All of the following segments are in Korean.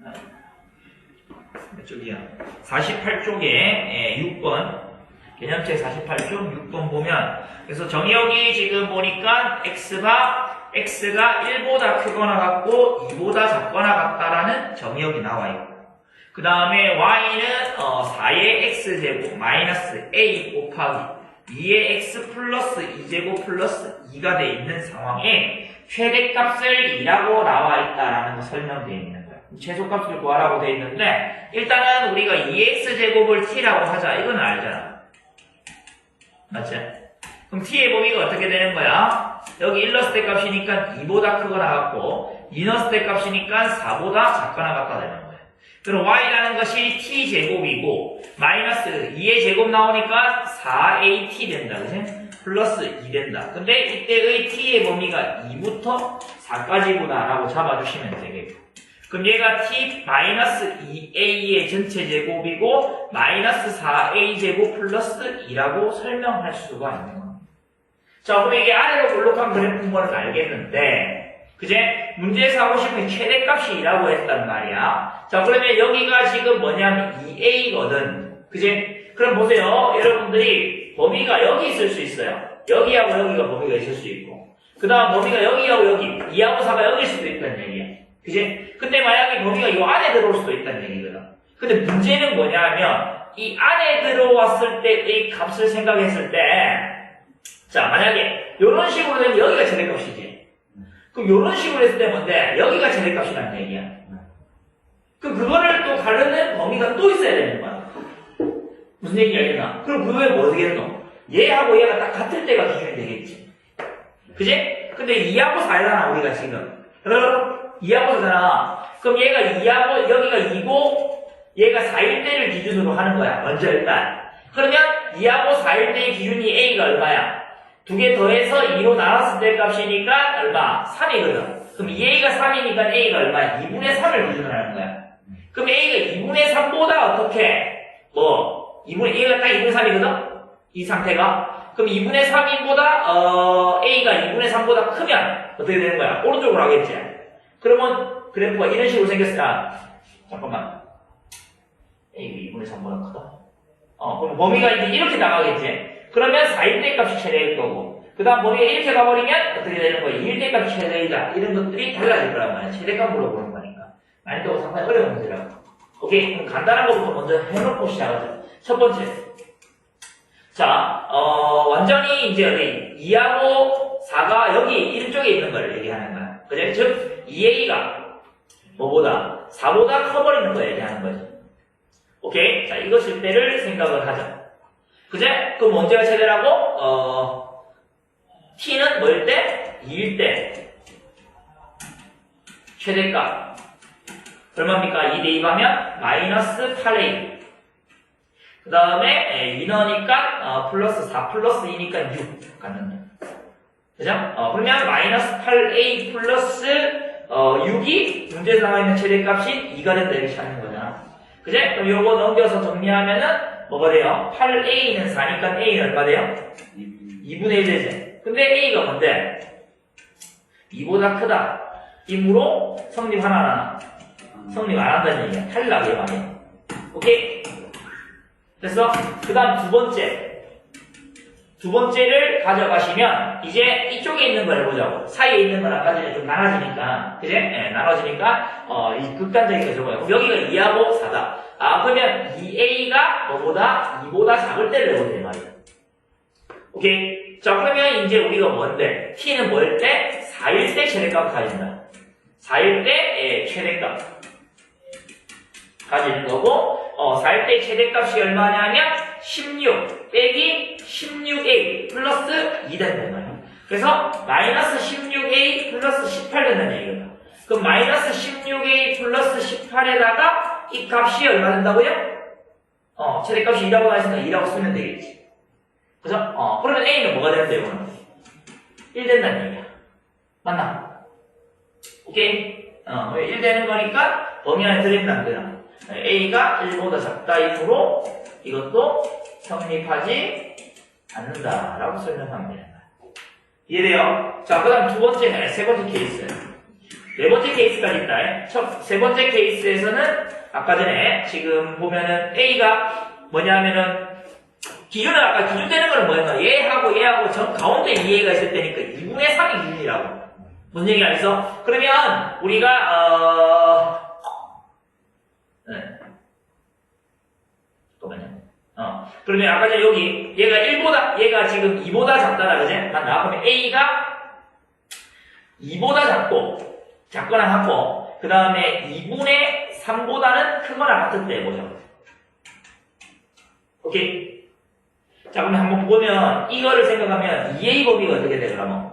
몇 쪽이야? 48쪽에 6번 개념책 48쪽 6번 보면 그래서 정의역이 지금 보니까 x가 1보다 크거나 같고 2보다 작거나 같다라는 정의역이 나와 있고 그 다음에 y는 4의 x제곱 마이너스 a 곱하기 2의 x 플러스 2제곱 플러스 2가 돼 있는 상황에 최대값을 2라고 나와 있다라는 거 설명되어 있는 거예요. 최소값을 구하라고 되어 있는데 일단은 우리가 2x제곱을 t라고 하자. 이건 알잖아. 맞지? 그럼 t의 범위가 어떻게 되는 거야? 여기 1 넣었을 때 값이니까 2보다 크거나 같고 2 넣었을 때 값이니까 4보다 작거나 같다 되는 거야. 그럼 y라는 것이 t제곱이고 마이너스 2의 제곱 나오니까 4at 된다. 그치? 플러스 2 된다. 근데 이때의 t의 범위가 2부터 4까지구나 라고 잡아주시면 되겠고 그럼 얘가 t 마이너스 2a의 전체 제곱이고 마이너스 4a 제곱 플러스 2라고 설명할 수가 있는 겁니다. 자, 그럼 이게 아래로 볼록한 그래프인 걸 알겠는데 그제 문제에서 하고 싶은 최대값이 2라고 했단 말이야. 자, 그러면 여기가 지금 뭐냐면 2a거든. 그제? 그럼 보세요. 여러분들이 범위가 여기 있을 수 있어요. 여기하고 여기가 범위가 있을 수 있고 그 다음 범위가 여기하고 여기 2하고 4가 여기일 수도 있다는 얘기야. 그지? 근데 만약에 범위가 이 안에 들어올 수도 있다는 얘기거든. 근데 문제는 뭐냐면 이 안에 들어왔을 때의 값을 생각했을 때 자, 만약에 이런 식으로 되면 여기가 최대값이지. 그럼 이런 식으로 했을 때 뭔데? 여기가 최대값이라는 얘기야. 그럼 그거를 또 가르는 범위가 또 있어야 되는 거야. 무슨 얘기 알겠나? 그럼 그거에 뭐 되겠노? 얘하고 얘가 딱 같을 때가 기준이 되겠지. 그지? 근데 2하고 4잖아, 우리가 지금. 그럼 2하고 4잖아. 그럼 얘가 2하고, 여기가 2고, 얘가 4일 때를 기준으로 하는 거야. 먼저 일단. 그러면 2하고 4일 때의 기준이 A가 얼마야? 두 개 더해서 2로 나눴을 때 값이니까 얼마? 3이거든. 그럼 2A가 3이니까 A가 얼마야? 2분의 3을 기준으로 하는 거야. 그럼 A가 2분의 3보다 어떻게? A가 딱 2분의 3이거든? 이 상태가. 그럼 2분의 3인보다, A가 2분의 3보다 크면 어떻게 되는 거야? 오른쪽으로 하겠지? 그러면 그래프가 이런 식으로 생겼으면, 잠깐만. A가 2분의 3보다 크다? 그럼 범위가 이제 이렇게 나가겠지? 그러면 4일 때 값이 최대일 거고, 그 다음 범위가 이렇게 가버리면 어떻게 되는 거야? 2일 때 값이 최대이다. 이런 것들이 달라질 거란 말이야. 최대값 물어보는 거니까. 난이도가 상당히 어려운 문제라고. 오케이? 그럼 간단한 것부터 먼저 해놓고 시작하자. 첫 번째. 자, 완전히 이제 여기 2하고 4가 여기 이쪽에 있는 걸 얘기하는 거야. 그래? 즉, 2a가 뭐보다? 4보다 커버리는 걸 얘기하는 거지. 오케이? 자, 이것일 때를 생각을 하자. 그제? 그럼 언제가 최대라고? t는 뭐일 때? 2일 때. 최대값. 얼마입니까? 2대 2가면 마이너스 8a. 그 다음에 2 넣으니까 플러스 4 플러스 2니까 6 갖는다. 그죠? 그러면 마이너스 8a 플러스 6이 문제에서 나와 있는 최대값이 2가 된다 이렇게 찾는 거잖아. 그제? 그럼 요거 넘겨서 정리하면은 뭐가 돼요? 8a는 4니까 a는 얼마 돼요? 2분의 1 되지. 근데 a가 뭔데? 2보다 크다. 이므로 성립 하나 안 하나? 성립 안 한다는 얘기야. 탈락 이 말이야. 오케이? 됐어? 그 다음 두 번째를 가져가시면 이제 이쪽에 있는 걸 해보자고. 사이에 있는 건 아까 전에 좀 나눠지니까 그지? 네, 나눠지니까 이 극단적인 거 적어요. 그럼 여기가 2하고 4다. 그러면 2a가 뭐보다 2보다 작을 때를 해보자 이 말이야. 오케이? 자, 그러면 이제 우리가 뭔데? t는 뭐일 때? 4일 때 최대값 가진다. 4일 때 최대값 가지는 거고 4일 때 최대값이 얼마냐면 16 빼기 16a 플러스 2 된다는 거예요. 그래서 마이너스 16a 플러스 18 된다는 얘기거든. 그럼 마이너스 16a 플러스 18에다가 이 값이 얼마 된다고요? 최대값이 2라고 나왔으니까 2라고 쓰면 되겠지. 그죠? 그러면 a는 뭐가 되는데 이거는? 1 된다는 얘기야. 맞나? 오케이? 1 되는 거니까 범위 안에 들어있나 안 되나? a가 1보다 작다이므로 이것도 성립하지 않는다라고 설명하면 되는 거야. 이해돼요? 자, 그 다음 세 번째 케이스. 네 번째 케이스까지 있다. 세 번째 케이스에서는 아까 전에 지금 보면은 A가 뭐냐면은 기준은 아까 기준 되는 거는 뭐였나? 얘하고 정 가운데 2A가 있을 때니까 2분의 3이 기준이라고. 무슨 얘기 알겠어? 그러면 우리가 잠깐만요. 그러면 아까 전에 여기 얘가 지금 2보다 작다라 그지? 맞나? 그러면 A가 2보다 작거나 같고 그 다음에 2분의 3보다는 크거나 같은 때 보죠. 오케이? 자, 그러면 한번 보면 이거를 생각하면 2A 범위가 어떻게 돼 그러면?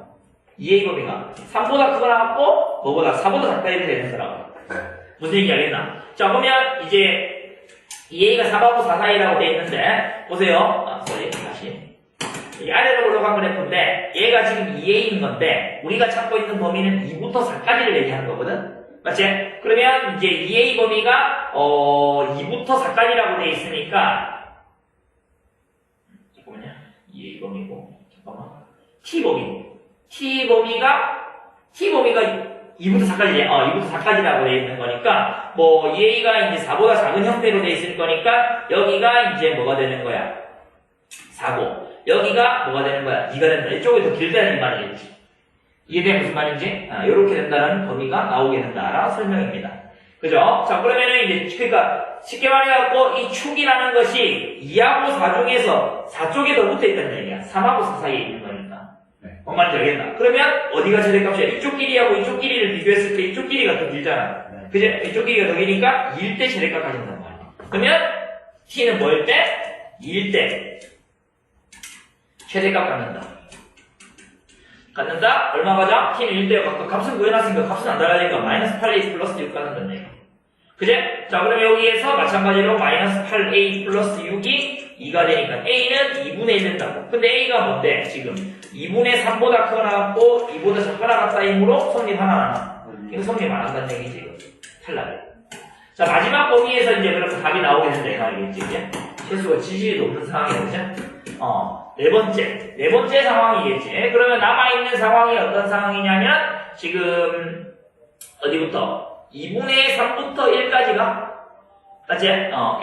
2A 범위가 3보다 크거나 같고 뭐보다 4보다 작다 이렇게 되는 거라고. 무슨 얘기인지 알겠나? 자, 그러면 이제 2A가 4하고 4 사이라고 돼 있는데 보세요. 다시 이 아래로 올라간 그래프인데 얘가 지금 2A인 건데 우리가 찾고 있는 범위는 2부터 4까지를 얘기하는 거거든. 맞지? 그러면 이제 2A 범위가 2부터 4까지라고 돼 있으니까 잠깐만요. 2A 범위고 잠깐만 T 범위가 2부터 4까지 2부터 4까지라고 돼 있는 거니까 뭐 얘가 이제 4보다 작은 형태로 돼 있을 거니까 여기가 이제 뭐가 되는 거야? 4고 여기가 뭐가 되는 거야? 2가 된다. 이쪽이 더 길다는 말이겠지. 이해돼 무슨 말인지? 이렇게 된다는 범위가 나오게 된다라는 설명입니다. 그죠? 자, 그러면은 이제 그러니까 쉽게 말해갖고 이 축이라는 것이 2하고 4 중에서 4 쪽에 더 붙어 있다는 얘기야. 3하고 4 사이에 있는 거니까. 뭔 말인지 알겠나? 그러면 어디가 최대값이야? 이쪽 길이하고 이쪽 길이를 비교했을 때 이쪽 길이가 더 길잖아. 그죠? 이쪽 길이가 더 길니까 2일 때 최대값 가진단 말이야. 그러면 t는 뭐일 때? 2일 때 최대값 갖는다? 얼마 가자? t는 1대 값은 구해놨으니까 값은 안 달라지니까 마이너스 8a 플러스 6 갖는다는 얘기. 그제? 자, 그럼 여기에서 마찬가지로 마이너스 8a 플러스 6이 2가 되니까 a는 2분의 1 된다고. 근데 a가 뭔데? 지금 2분의 3보다 크거나 같고 2보다 작거나 같다이므로 성립 하나 나나. 이거 성립 안 한다는 얘기지. 이거. 탈락이야. 자, 마지막 범위에서 이제 그럼 답이 나오게 된다. 이거겠지. 이제 최소가 지질이 높은 상황이거든. 네 번째 상황이겠지. 그러면 남아있는 상황이 어떤 상황이냐면, 지금, 어디부터? 2분의 3부터 1까지가, 맞지?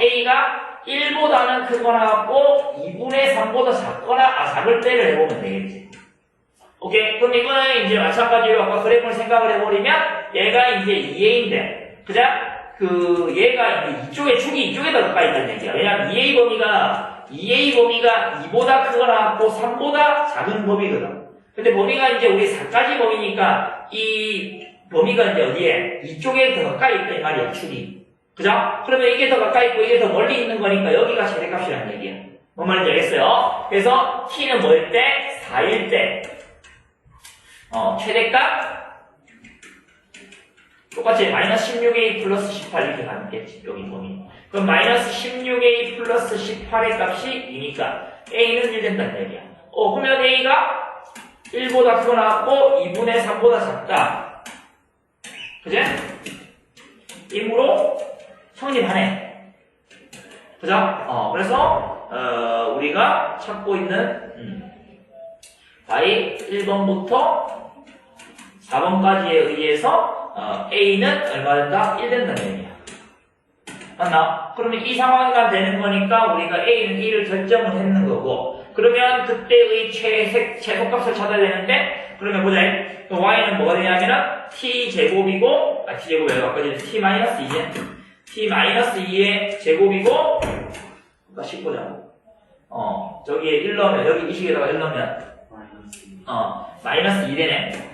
A가 1보다는 크거나 같고, 2분의 3보다 작을 때를 해보면 되겠지. 오케이? 그럼 이거는 이제 마찬가지로 아까 그래프를 생각을 해버리면, 얘가 이제 2A인데, 그죠? 얘가 이제 축이 이쪽에 더 가까이 있다는 얘기야. 왜냐면 2A 범위가 2보다 크거나 같고 3보다 작은 범위거든. 근데 범위가 이제 우리 4까지 범위니까 이 범위가 이제 어디에? 이쪽에 더 가까이 있다 이 말이야, 축이. 그죠? 그러면 이게 더 가까이 있고 이게 더 멀리 있는 거니까 여기가 최대값이라는 얘기야. 뭔 말인지 알겠어요? 그래서 t는 뭐일 때? 4일 때. 최대값? 똑같이 마이너스 16a 플러스 18 이렇게 가겠지, 여기 범위. 그럼 마이너스 16a 플러스 18의 값이 2니까 a는 1 된다는 얘기야. 그러면 a가 1보다 크거나 같고 2분의 3보다 작다. 그제? 이므로 성립하네. 그죠? 그래서 우리가 찾고 있는 바이 1번부터 4번까지에 의해서 A는 얼마 된다? 1 된다는 얘기야. 맞나? 그러면 이 상황이 되는 거니까 우리가 A는 1을 결정을 했는 거고, 그러면 그때의 최소값을 찾아야 되는데, 그러면 보자. Y는 뭐가 되냐면은 T제곱이고, T제곱이 아까 전에 T-2지? T-2의 제곱이고, 다시 보자. 저기에 1 넣으면, 여기 이 식에다가 1 넣으면, 마이너스 2 되네.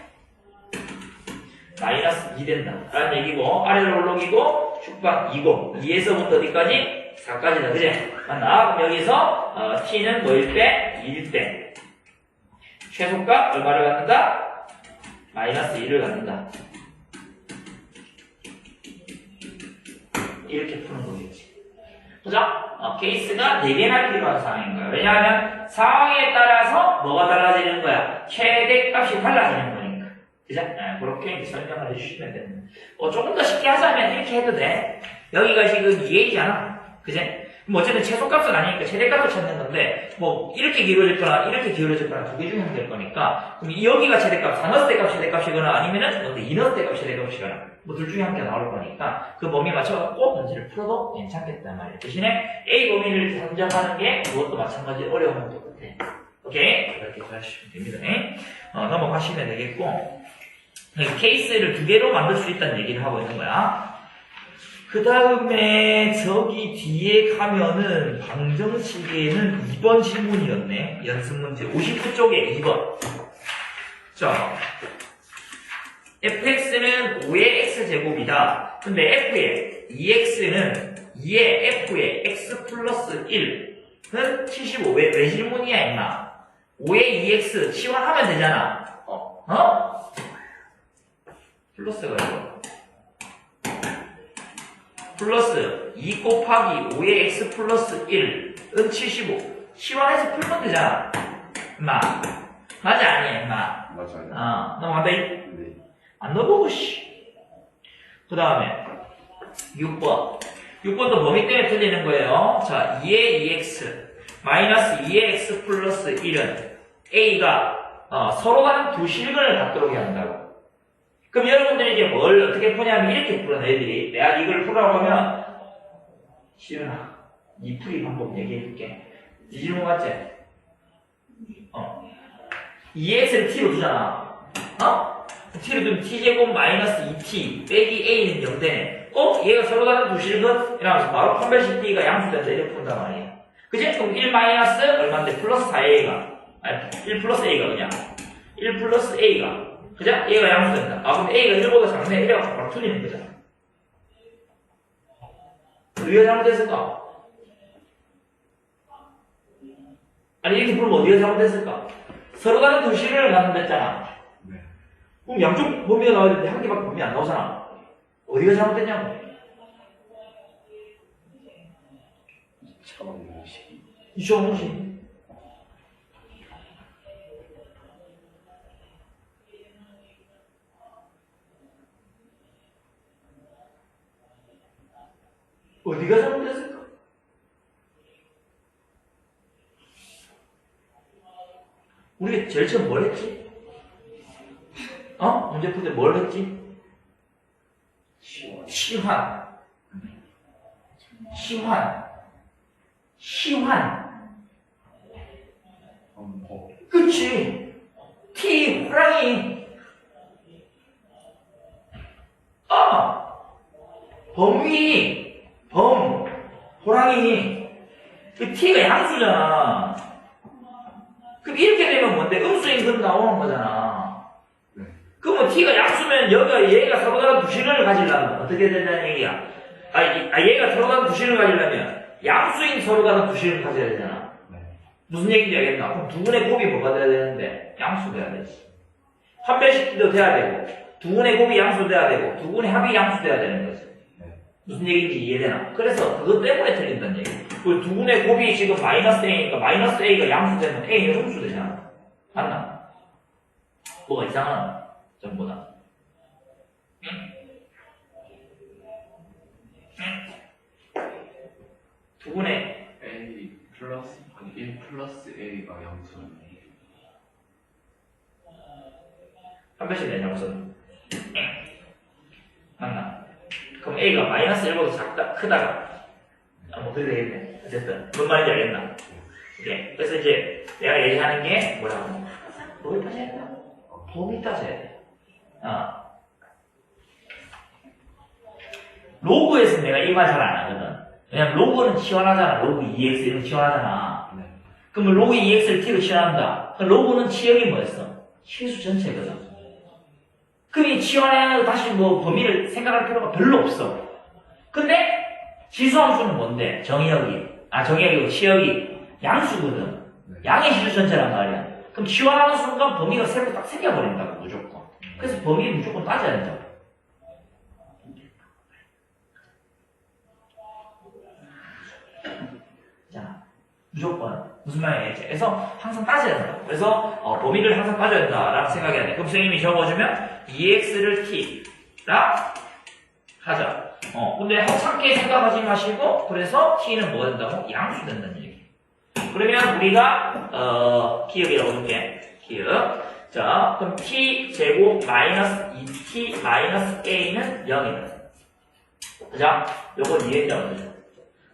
마이너스 2 된다. 라는 얘기고, 아래로 올라오기고, 축방 2고, 2에서부터 어디까지? 4까지다. 그지? 맞나? 그럼 여기서, t는 뭐일 때? 2일 때. 최소값 얼마를 갖는다? 마이너스 1을 갖는다. 이렇게 푸는 거겠지. 그죠? 케이스가 4개나 필요한 상황인 거야. 왜냐하면, 상황에 따라서 뭐가 달라지는 거야? 최대값이 달라지는 거니까. 그죠? 그렇게 설명을 해주시면 됩니다. 조금 더 쉽게 하자면 이렇게 해도 돼. 여기가 지금 2A잖아. 그지? 뭐 어쨌든 최소값은 아니니까 최대값을 찾는 건데 뭐 이렇게 기울어졌거나 이렇게 기울어졌거나 두 개 중에 하면 될 거니까 그럼 여기가 최대값, 4너스 대값 최대값이거나 아니면은 2너스 대값 최대값이거나 뭐 둘 중에 한 개가 나올 거니까 그 범위에 맞춰갖고 문제를 풀어도 괜찮겠단 말이에요. 대신에 A 범위를 선정하는 게 그것도 마찬가지 어려운 것도 같아. 오케이? 이렇게 하시면 됩니다. 넘어가시면 되겠고 케이스를 두 개로 만들 수 있다는 얘기를 하고 있는 거야. 그 다음에 저기 뒤에 가면은 방정식에는 2번 질문이었네. 연습 문제 59쪽에 2번. 자, fx는 5의 x제곱이다. 근데 f의 2x는 2의 f의 x 플러스 1은 75. 왜 질문이야 임마? 5의 2x 치환하면 되잖아. 플러스가 이거. 플러스 2 곱하기 5의 x 플러스 1은 75. 치환해서 풀면 되잖아. 임마. 맞아 아니야 임마. 맞아요. 넘어간다. 네. 안 넣어보고 씨. 그 다음에 6번. 6번도 범위 때문에 틀리는 거예요. 자, 2의 2x 마이너스 2의 x 플러스 1은 a가 서로가 두 실근을 갖도록 해야 한다고. 그럼 여러분들이 이제 뭘 어떻게 푸냐면 이렇게 풀어 애들이. 내가 이걸 풀라고 하면 시은아 이 풀이 방법 얘기해줄게. 이 질문 맞지? 2x를 t로 두잖아. t로 두면 t제곱 마이너스 2t 빼기 a는 0되네. 얘가 서로 다른 두 실근? 이러면서 바로 판별식 t가 양수된다 이렇게 푼단 말이야. 그치? 그럼 1 마이너스 얼마인데? 플러스 4a가. 아니, 1 플러스 a가 그냥. 1 플러스 a가. 그죠? 얘가 양수된다. 그럼 a가 1보다 작네. 이래가지고 바로 틀리는 거잖아. 어디가 잘못됐을까? 아니, 이렇게 풀면 어디가 잘못됐을까? 서로 다른 두 실근을 갖는다 했잖아. 네. 그럼 양쪽 범위가 나와야 되는데 한 개밖에 범위 안 나오잖아. 어디가 잘못됐냐고. 2차원 공식. 2차원 공식. 어디가 잘못됐을까? 우리가 제일 처음 뭘 했지? 문제 풀 때 뭘 했지? 시환. 그치. T, 호랑이. 호랑이. 그 T가 양수잖아. 그럼 이렇게 되면 뭔데? 음수인 건 나오는 거잖아. 네. 그러면 T가 양수면 얘가 서로 다른 두 실근을 가지려면 어떻게 된다는 얘기야? 얘가 서로 다른 두 실근을 가지려면 양수인 서로 다른 두 실근을 가져야 되잖아. 네. 무슨 얘기인지 알겠나? 그럼 두 분의 곱이 뭐가 돼야 되는데? 양수 돼야 되지. 판별식도 돼야 되고, 두 분의 곱이 양수 돼야 되고, 두 분의 합이 양수 돼야 되는 거지. 네. 무슨 얘기인지 이해되나? 그래서 그것 때문에 틀린다는 얘기. 그리고 두 분의 곱이 지금 마이너스 a니까 마이너스 a가 양수 되면 a는 음수 되잖아. 맞나? 뭐가 이상하나? 전부 다. 응? 두 분의 A 플러스 1 플러스 A가 양수네. 한 배씩 내 양수. 맞나? 그럼 a가 마이너스 1보다 작다, 크다가 어떻게 되겠네? 어쨌든 뭔 말인지 알겠나? 오케이. 그래서 이제 내가 얘기하는 게 뭐라고? 뭘 따져야 된다? 범위 따져야 돼. 로그에서 내가 이 말 잘 안 하거든. 왜냐면 로그는 치환하잖아. 로그 2x 이런 거 치환하잖아. 네. 그러면 로그 2x를 t로 치환한다. 그럼 로그는 치역이 뭐였어? 실수 전체거든. 그럼 이 치환해야 다시 뭐 범위를 생각할 필요가 별로 없어. 근데 지수함수는 뭔데? 정의역이 치역이 양수거든. 네. 양의 실수 전체란 말이야. 그럼 치환하는 순간 범위가 새로 딱 생겨버린다고 무조건. 그래서 범위를 무조건 따져야 된다고. 자, 무조건 무슨 말이겠지? 그래서 항상 따져야 된다. 그래서 범위를 항상 따져야 된다라고 생각해야 돼. 그럼 선생님이 적어주면 2x를 t라 하자. 근데 하찮게 생각하지 마시고, 그래서 t는 뭐가 된다고? 양수 된다는 얘기. 그러면 우리가, 기억이라고 볼게. 기억. 자, 그럼 t 제곱 마이너스 2t 마이너스 a는 0이다. 자, 요건 이해했다고 그러죠.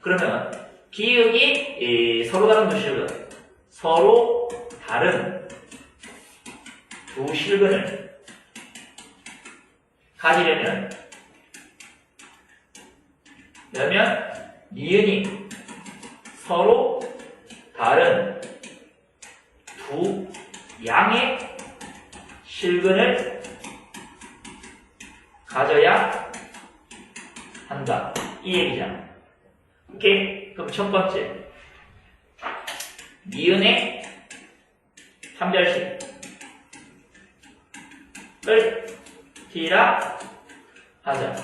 그러면 기억이 서로 다른 두 실근, 서로 다른 두 실근을 가지려면 니은이 서로 다른 두 양의 실근을 가져야 한다. 이 얘기잖아. 오케이? 그럼 첫 번째. 니은의 판별식을 t라 하자.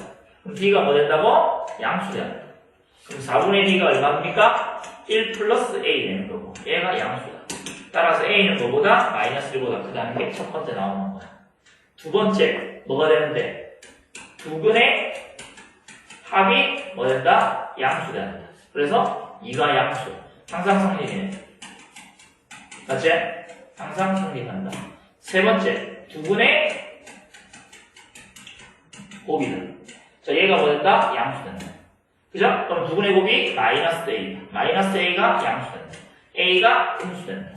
그럼 t가 뭐 된다고? 양수야. 그럼 4분의 d가 얼마입니까? 1 플러스 a 되는 거고, 얘가 양수다. 따라서 a는 뭐보다? 마이너스 1보다 크다는 게 첫 번째 나오는 거야. 두 번째, 뭐가 되는데? 두 근의 합이 뭐 된다? 양수가 된다. 그래서 2가 양수. 항상 성립이네. 맞지? 항상 성립한다. 세 번째, 두 근의 곱이다. 자, 얘가 뭐 된다? 양수 된다. 그죠? 그럼 두 근의 곱이 마이너스 a다. 마이너스 a가 양수 된다. a가 음수 된다.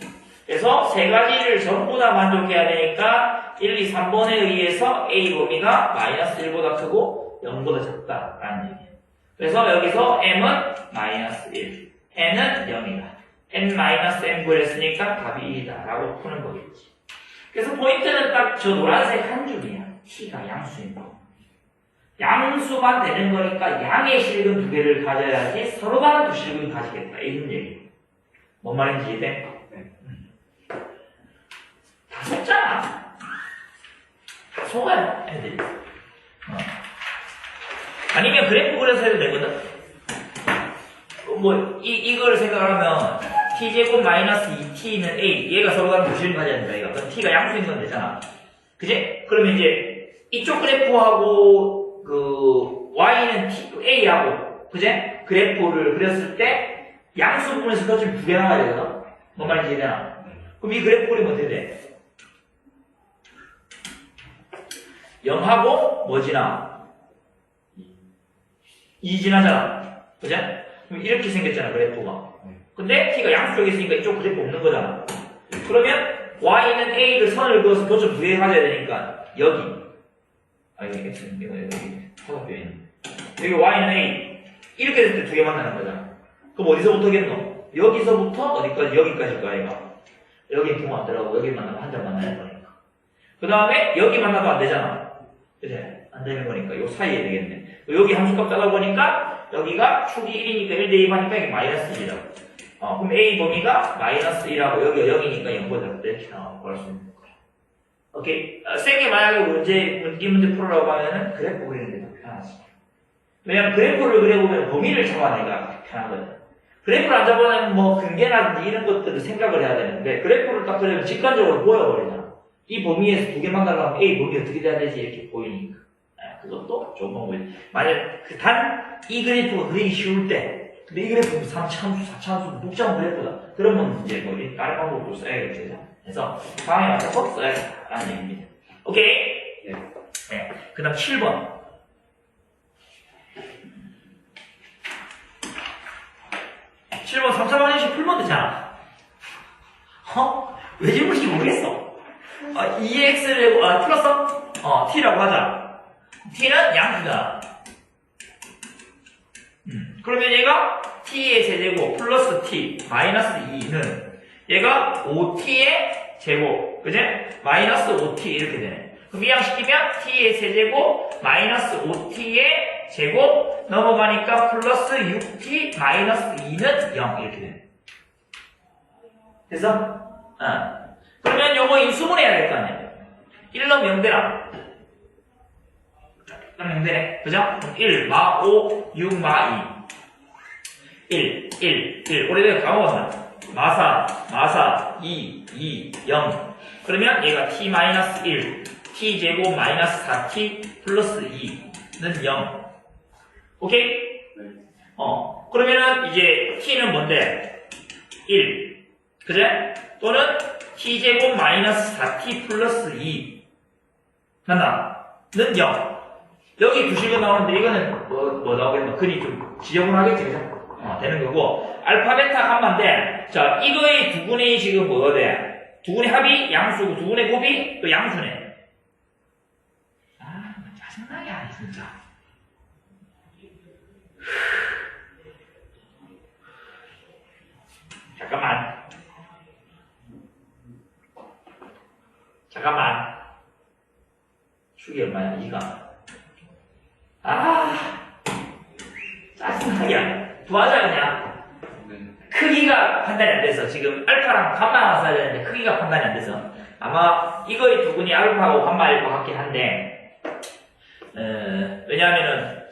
그래서 세 가지를 전부 다 만족해야 되니까 1, 2, 3번에 의해서 a 범위가 마이너스 1보다 크고 0보다 작다라는 얘기예요. 그래서 여기서 m은 마이너스 1, n은 0이다. n 마이너스 n 구했으니까 답이 1이다 라고 푸는 거겠지. 그래서 포인트는 딱 저 노란색 한 줄이야. t가 양수인 거. 양수만 되는 거니까 양의 실근 두 개를 가져야지 서로 다른 두 실근 가지겠다 이런 얘기예요. 뭔 말인지 이해돼? 다 속잖아. 다 속아요, 애들이. 아니면 그래프 그려서 해도 되거든? 이걸 생각하면, t제곱 마이너스 2t는 a. 얘가 서로 다른 부실을 가져야 된다, 이거. 그럼 t가 양수인 건 되잖아. 그지? 그러면 이제, 이쪽 그래프하고, y는 a하고, 그지? 그래프를 그렸을 때, 양수 부분에서 펴주면 두 개 나와야 되거든? 뭔 말인지 이해되나? 그럼 이 그래프 그리면 어떻게 돼? 0하고 뭐 지나? 2 지나잖아. 그죠? 그럼 이렇게 생겼잖아, 그래프가. 근데 t가 양수 쪽에 있으니까 이쪽 그래프 없는 거잖아. 그러면 y는 a를 선을 그어서 교점 두 개 가져야 되니까 여기. 여기 x는 여기 화살표에 있는. 여기 y는 a. 이렇게 됐을 때 두 개 만나는 거잖아. 그럼 어디서부터겠노? 여기서부터 어디까지? 여기까지일 거야, 얘가. 여기 부모 안 들어가고 여기 만나면 한 점 만나는 거니까. 그 다음에 여기 만나도 안 되잖아. 그래? 안 되는 거니까 요 사이에 되겠네. 여기 함수값 따다 보니까 여기가 축이 1이니까 1 대입하니까 이게 마이너스 1이다. 그럼 A 범위가 마이너스 1하고 여기가 0이니까 0보다 작다 이렇게 나올 수 있는 거야. 오케이? 세게 만약에 이 문제 풀으라고 하면은 그래프 그리는 게 더 편하지. 왜냐면 그래프를 그려보면 범위를 잡아내기가 편하거든. 그래프를 안 잡아내면 뭐 근계라든지 이런 것들을 생각을 해야 되는데 그래프를 딱 그리면 직관적으로 보여버리잖아. 이 범위에서 두 개 만나려면 A 범위 어떻게 돼야 되지 이렇게 보이니까. 그것도 좋은 방법이지. 만약 이 그래프가 그리기 쉬울 때 근데 이 그래프는 3차함수, 4차함수, 복잡한 그래프다. 그러면 이제 뭐 다른 방법도 써야겠죠. 그래서 상황에 맞춰서 써야겠다라는 얘기입니다. 오케이? 네. 그 다음 7번. 7번 3차 방정식 풀면 되잖아. 왜 질문인지 모르겠어. 2x를 풀었어? t라고 하자. t는 양수다. 그러면 얘가 t의 세제곱 플러스 t 마이너스 2는 얘가 5t의 제곱, 그제? 마이너스 5t 이렇게 되네. 그럼 이항시키면 t의 세제곱 마이너스 5t의 제곱 넘어가니까 플러스 6t 마이너스 2는 0 이렇게 되네. 됐어? 그러면 요거 인수분해야 될 거 아니야. 1 넣으면 0 되나? 0 되네. 그죠? 1, 마 5, 6, 마 2. 1. 우리 다 먹었나? 마사, 2, 0. 그러면 얘가 t-1, t제곱 마이너스 4t 플러스 2는 0. 오케이? 네. 그러면은 이제 t는 뭔데? 1. 그제? 또는 t제곱 마이너스 4t 플러스 2. 맞나? 는 0. 여기 두식이 나오는데 이거는 뭐 나오겠노? 근이 좀 지저분하겠지, 그죠? 되는 거고. 알파, 베타, 감마인데, 자, 이거의 두분의 지금 뭐가 돼? 두분의 합이 양수고, 두분의 곱이 또 양수네. 아, 짜증나게 하네, 진짜. 잠깐만. 축이 얼마야? 2가. 짜증나게 하네. 구하자, 그냥. 네. 크기가 판단이 안 돼서 지금 알파랑 감마가 써야 되는데 크기가 판단이 안 돼서 아마 이거의 두분이 알파하고 감마일 것 같긴 한데 왜냐하면은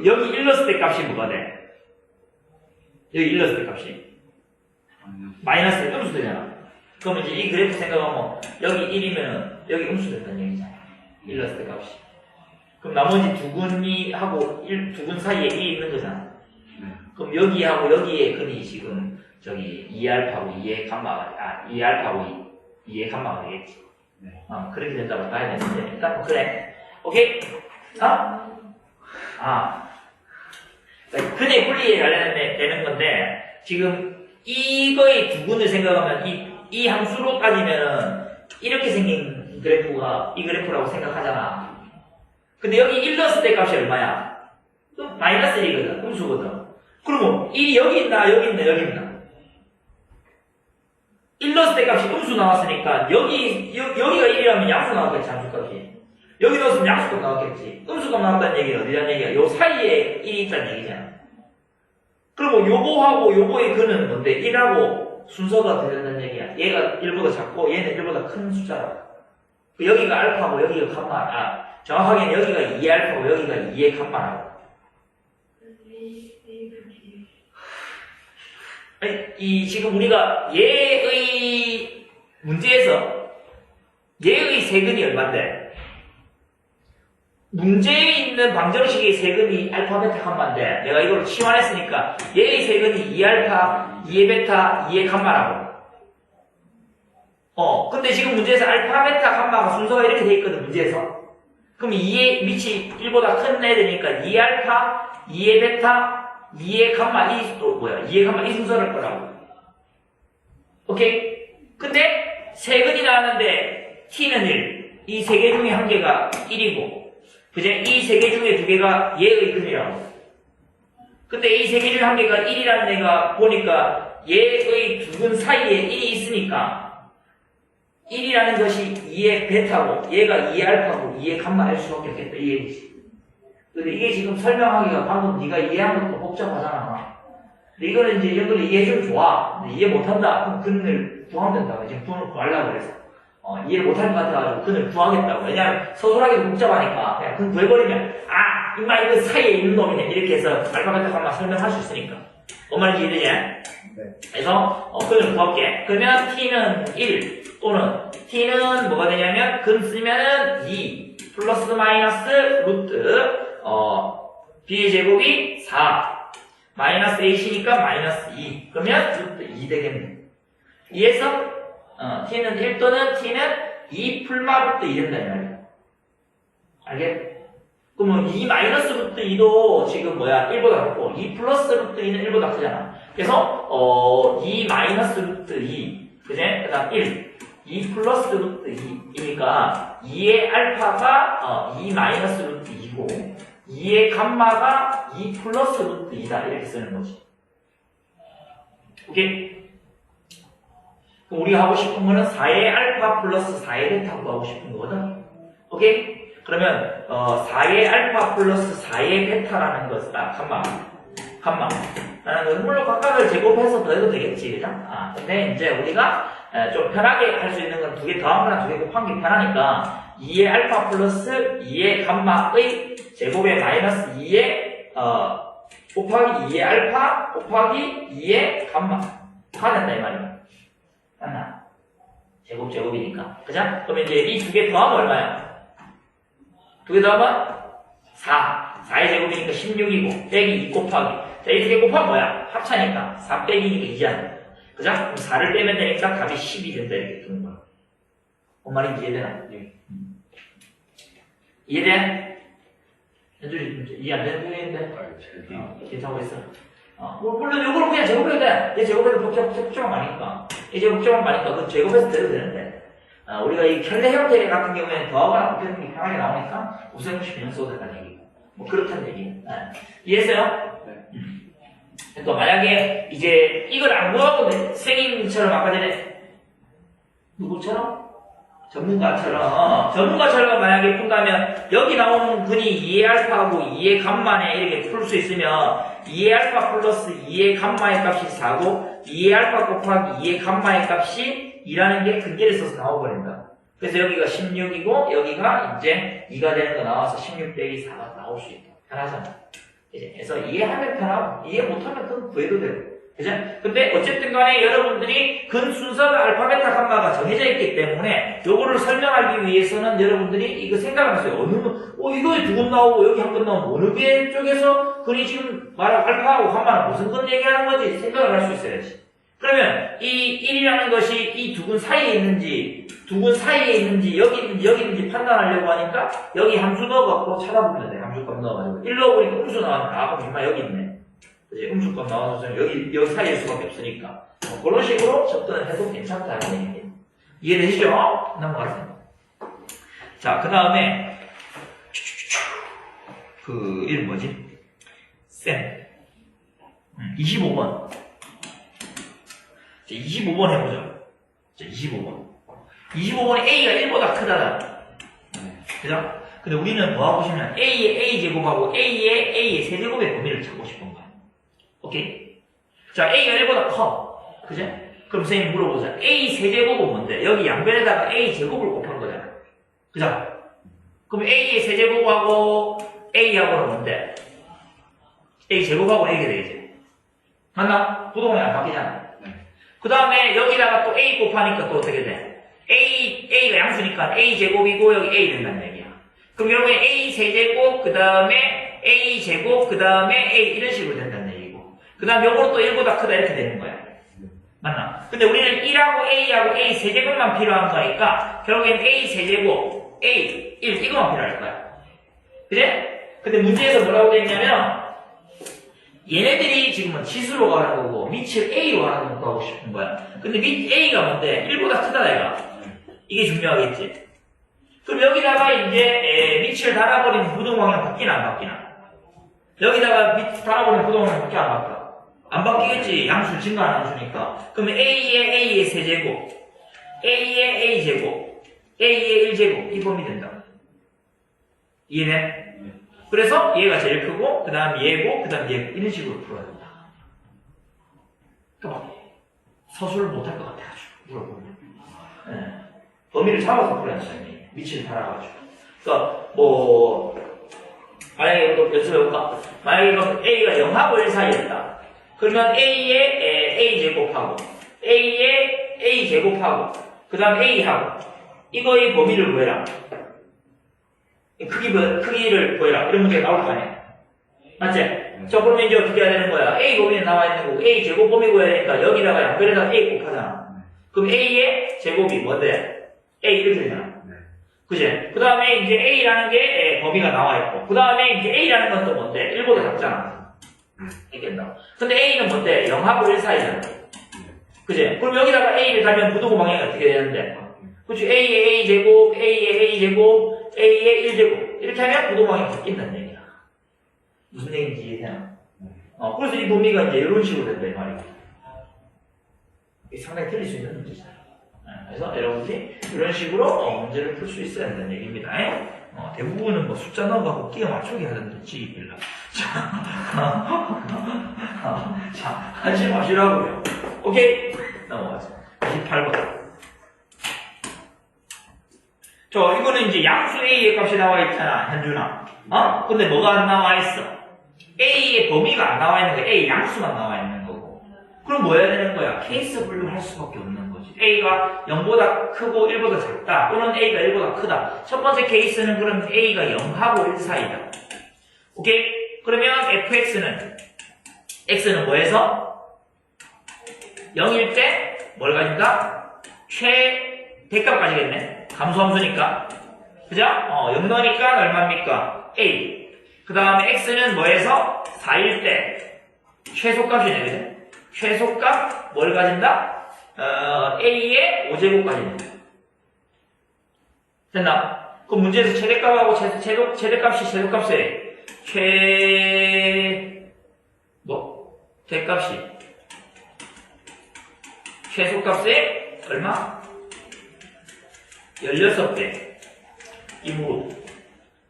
여기 일러스트 때 값이 뭐가 돼? 여기 일러스트 때 값이 마이너스 음수 되잖아. 그러면 이제 이 그래프 생각하면 여기 1이면은 여기 음수 된다는 얘기잖아. 일러스트 때 값이. 그럼 나머지 두근이 하고 두근 사이에 1이 있는 거잖아. 그럼 여기하고 여기에 근이 지금 저기 2알파고 2의 감마가 2알파고 2의 감마가 되겠지. 네. 그렇게 된다고 봐야 되는데 일단 그래. 오케이? 근의 분리에 관련되는 건데 지금 이거의 두근을 생각하면 이 함수로 따지면은 이렇게 생긴 그래프가 이 그래프라고 생각하잖아. 근데 여기 일러스트 때 값이 얼마야? 마이너스 1이거든. 음수거든. 그러면 1이 여기 있나 여기 있나 여기 있나? 일러스트 때 값이 음수 나왔으니까 여기가 1이라면 양수 나왔겠지. 함수값이. 여기 넣었으면 양수값 나왔겠지. 음수값 나왔다는 얘기는 어디라는 얘기야? 요 사이에 1이 있다는 얘기잖아. 그러면 요거하고 요거의 근은 뭔데? 1하고 순서가 되는 얘기야. 얘가 1보다 작고 얘는 1보다 큰 숫자라고. 여기가 알파고 여기가 감마. 정확하게는 여기가 2알파고 여기가 2의 감마라고. 지금 우리가 얘의 문제에서 얘의 세근이 얼만데? 문제에 있는 방정식의 세근이 알파, 베타, 감마인데 내가 이걸 치환했으니까 얘의 세근이 2알파, 2의 베타, 2의 감마라고. 근데 지금 문제에서 알파, 베타, 감마가 순서가 이렇게 돼 있거든, 문제에서. 그럼 2의 밑이 1보다 큰 애들이니까 2알파, 2의 베타, 2의 감마, 2의 감마, 이 순서를 거라고. 오케이? 근데, 세근이 나왔는데, t는 1. 이 세 개 중에 한 개가 1이고, 그제? 이 세 개 중에 두 개가 얘의 근이라고. 근데 이 세 개 중에 한 개가 1이라는 애가 보니까, 얘의 두 근 사이에 1이 있으니까, 1이라는 것이 2의 베타고, 얘가 2의 알파고, 2의 감마일 수밖에 없겠다, 이 얘기지. 근데 이게 지금 설명하기가 방금 네가 이해한 것도 복잡하잖아. 근데 이거는 이제 이런 걸 이해해주면 좋아. 근데 이해 못한다. 그럼 근을 구하면 된다고. 지금 근을 구하려고 그래서. 이해를 못할 것 같아가지고 근을 구하겠다고. 왜냐면 서술하기도 복잡하니까. 그냥 근 구해버리면, 임마 이거 사이에 있는 놈이네. 이렇게 해서 알파벳 감마 설명할 수 있으니까. 뭔 말인지 이해되지? 네. 그래서, 근을 구할게. 그러면 t는 1 또는 t는 뭐가 되냐면 근 쓰면은 2 플러스 마이너스 루트 b의 제곱이 4 마이너스 a시니까 마이너스 2 그러면 루트 2 되겠네. 이에서 t는 1 또는 t는 2 풀마 루트 2 된다는 말이야. 알겠? 그러면 2 마이너스 루트 2도 지금 1보다 크고 2 플러스 루트 2는 1보다 크잖아. 그래서 2 마이너스 루트 2 그제? 그 다음 1 2 플러스 루트 2이니까 2의 알파가 2 마이너스 루트 2고 2의 감마가 2 플러스 루트 2다 이렇게 쓰는 거지. 오케이? 그럼 우리가 하고 싶은 거는 4의 알파 플러스 4의 베타 구하고 싶은 거거든. 오케이? 그러면 4의 알파 플러스 4의 베타라는 것은 감마 라는 것은 물론 각각을 제곱해서 더해도 되겠지, 그죠? 근데 이제 우리가 좀 편하게 할 수 있는 건 두 개 더한 거랑 두 개 곱한 게 편하니까 2의 알파 플러스 2의 감마의 제곱에 마이너스 2의 곱하기 2의 알파 곱하기 2의 감마가 된다 이 말이야. 맞나? 제곱이니까. 그죠? 그러면 이제 이 두 개 더하면 얼마야? 두 개 더하면 4. 4의 제곱이니까 16이고 빼기 2 곱하기. 자, 이렇게 곱하면 뭐야? 합차니까 4 빼기 2가 2잖아. 그죠? 그럼 4를 빼면 되니까 답이 10이 된다 이렇게 두는 거야. 뭔 말인지 이해되나? 예. 이해돼? 현준이 이해 안 되는 부분인데? 괜찮고 있어? 물론 요거는 그냥 제곱해도 돼. 얘 제곱해도 복잡한 거 아니니까. 얘 제곱 복잡한 거 아니니까 그건 제곱해서 돼도 되는데. 우리가 이 결례 형태 같은 경우에는 더하거나 곱해주는 게 편하게 나오니까 우선시 그냥 써도 된다는 얘기고. 뭐 그렇다는 얘기. 이해했어요? 네. 또 만약에 이제 이걸 안 구하고 선생님처럼 아까 전에 누구처럼? 전문가처럼 만약에 푼다면 여기 나오는 근이 2의 알파하고 2의 감마네 이렇게 풀 수 있으면 2의 알파 플러스 2의 감마의 값이 4고 2의 알파 곱하기 2의 감마의 값이 2라는 게 근계를 써서 나와버린다. 그래서 여기가 16이고 여기가 이제 2가 되는 거 나와서 16 빼기 4가 나올 수 있다. 편하잖아. 그래서 이해하면 편하고 이해 못하면 그건 구해도 되고. 그죠? 근데 어쨌든 간에 여러분들이 근 순서가 알파벳과 감마가 정해져 있기 때문에 요거를 설명하기 위해서는 여러분들이 이거 생각하세요. 이거에 두 근 나오고 여기 한 근 나오면 어느 개 쪽에서 근이 지금 알파하고 감마는 무슨 근 얘기하는 건지 생각을 할 수 있어야지. 그러면 이 1이라는 것이 이 두 근 사이에 있는지 여기 있는지 판단하려고 하니까 여기 함수 넣어갖고 찾아보면 돼. 함수값 넣어가지고 1 넣어보니까 음수 나왔다. 그럼 여기 있네. 이제 음수값 나와서 여기 사이일 수밖에 없으니까 그런 식으로 접근을 해도 괜찮다는 얘기입니다. 이해되시죠? 넘어가겠습니다. 자, 그 다음에 그 이름 뭐지? 쌤 25번 25번 해보죠. 25번에 A가 1보다 크다. 그죠? 근데 우리는 뭐 하고 싶냐면 A의 A제곱하고 A의 세제곱의 범위를 찾고 싶은 거야. 오케이? 자, A가 1보다 커. 그죠? 그럼 선생님 물어보자. A 세제곱은 뭔데? 여기 양변에다가 A 제곱을 곱한 거잖아. 그죠? 그럼 A의 세제곱하고 A하고는 뭔데? A 제곱하고 A가 되겠지. 맞나? 부동산이 안 바뀌잖아. 그 다음에 여기다가 또 A 곱하니까 또 어떻게 돼? A가 양수니까 A 제곱이고 여기 A 된다는 얘기야. 그럼 여러분 A 세제곱, 그 다음에 A 제곱, 그 다음에 A 이런 식으로 된다는 얘기고. 그 다음 요거는 또 1보다 크다 이렇게 되는 거야. 맞나? 근데 우리는 1하고 A하고 A 세제곱만 필요한 거니까 결국엔 A 세제곱, A 1 이거만 필요할 거야. 그래? 근데 문제에서 뭐라고 돼 있냐면 얘네들이 지금은 지수로 가는 거고 밑을 A로 가는 거 하고 싶은 거야. 근데 밑 A가 뭔데? 1보다 크다 얘가. 이게 중요하겠지. 그럼 여기다가 이제 밑을 달아버리는 부동 방향 바뀌나 안 바뀌나? 여기다가 밑 달아버리는 부동 방향 바뀌나 안 바뀌나? 안 바뀌겠지. 양수 증가하는 양수니까. 그러면 A의 세제곱, A의 A제곱, A의 1제곱 이 범위 된다. 이해돼? 그래서 얘가 제일 크고 그 다음 얘고 그 다음 얘고 이런 식으로 풀어야 된다. 그러니까 서술을 못할 것 같아가지고 물어보면 범위를 잡아서 풀어야 된다는 얘기예요. 밑을 달아가지고. 그러니까 만약에 이것도 여쭤볼까? 만약에 이거 A가 0하고 1 사이였다. 그러면 A의 A제곱하고 A의 A제곱하고 그 다음 A하고 이거의 범위를 구해라. 크기를 구해라. 이런 문제가 나올 거 아니야. 맞지? 저 그러면 이제 어떻게 해야 되는 거야? A 범위에 나와 있는 거고 A 제곱 범위 구해야 되니까 여기다가 양변에다가 A 곱하잖아. 그럼 A의 제곱이 뭔데? A 이렇게 되잖아. 그지? 그 다음에 이제 A라는 게 범위가 나와 있고 그 다음에 이제 A라는 건 또 뭔데? 1보다 작잖아. 알겠나? 근데 A는 뭔데? 0하고 1 사이잖아. 그지? 그럼 여기다가 A를 달면 부등호 방향이 어떻게 되는데? 그치? A의 A제곱, A의 A제곱, A의 1제곱. 이렇게 하면 부동방이 바뀐다는 얘기야. 무슨 얘기인지 이해되나? 그래서 이 범위가 이제 이런 식으로 된다, 이 말이야. 이게 상당히 틀릴 수 있는 문제잖아. 그래서 여러분들이 이런 식으로 문제를 풀 수 있어야 한다는 얘기입니다. 대부분은 뭐 숫자 넣어갖고 끼워 맞추기 하던데, 지기빌라. 자, 하지 마시라고요. 오케이? 넘어가세요. 28번. 이거는 이제 양수 A의 값이 나와 있잖아, 현준아. 근데 뭐가 안 나와 있어? A의 범위가 안 나와 있는 거야. A 양수만 나와 있는 거고. 그럼 뭐 해야 되는 거야? 케이스 분류할 수밖에 없는 거지. A가 0보다 크고 1보다 작다. 또는 A가 1보다 크다. 첫 번째 케이스는 그럼 A가 0하고 1 사이다. 오케이? 그러면 fx는 x는 뭐해서 0일 때 뭘 가진다? 최대값 가지겠네. 감소함수니까. 그죠? 0 넣으니까 얼마입니까? a. 그 다음에 x는 뭐해서 4일 때 최소값이네. 그죠? 최소값 뭘 가진다? a의 5제곱 가진다. 됐나? 그 문제에서 최대값하고 최대값이 최소값에 대값이 최소값에 얼마? 16배 이므로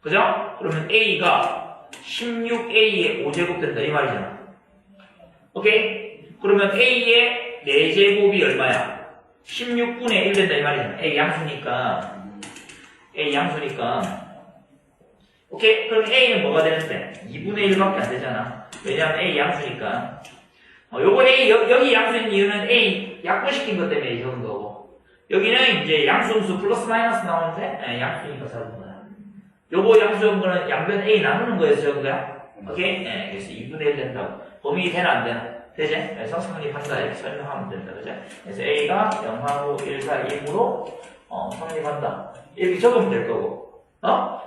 그죠? 그러면 a가 16a의 5제곱 된다 이 말이잖아. 오케이? 그러면 a의 4제곱이 얼마야? 16분의 1 된다 이 말이잖아. a 양수니까 오케이? 그럼 a는 뭐가 되는데? 2분의 1밖에 안 되잖아. 왜냐면 a 양수니까 요거 a 여기 양수인 이유는 a 약분시킨 것 때문에 이런 거고 여기는 이제 양수음수 플러스 마이너스 나오는데 양수니까 잡은 거야. 요거 양수인 거는 양변 a 나누는 거에서 적은 거야. 오케이? 그래서 2분의 1 된다고. 범위 되나 안 되나? 되지? 그래서 성립한다 이렇게 설명하면 된다. 그죠? 그래서 a가 0하고 1, 4, 2으로 성립한다. 이렇게 적으면 될 거고.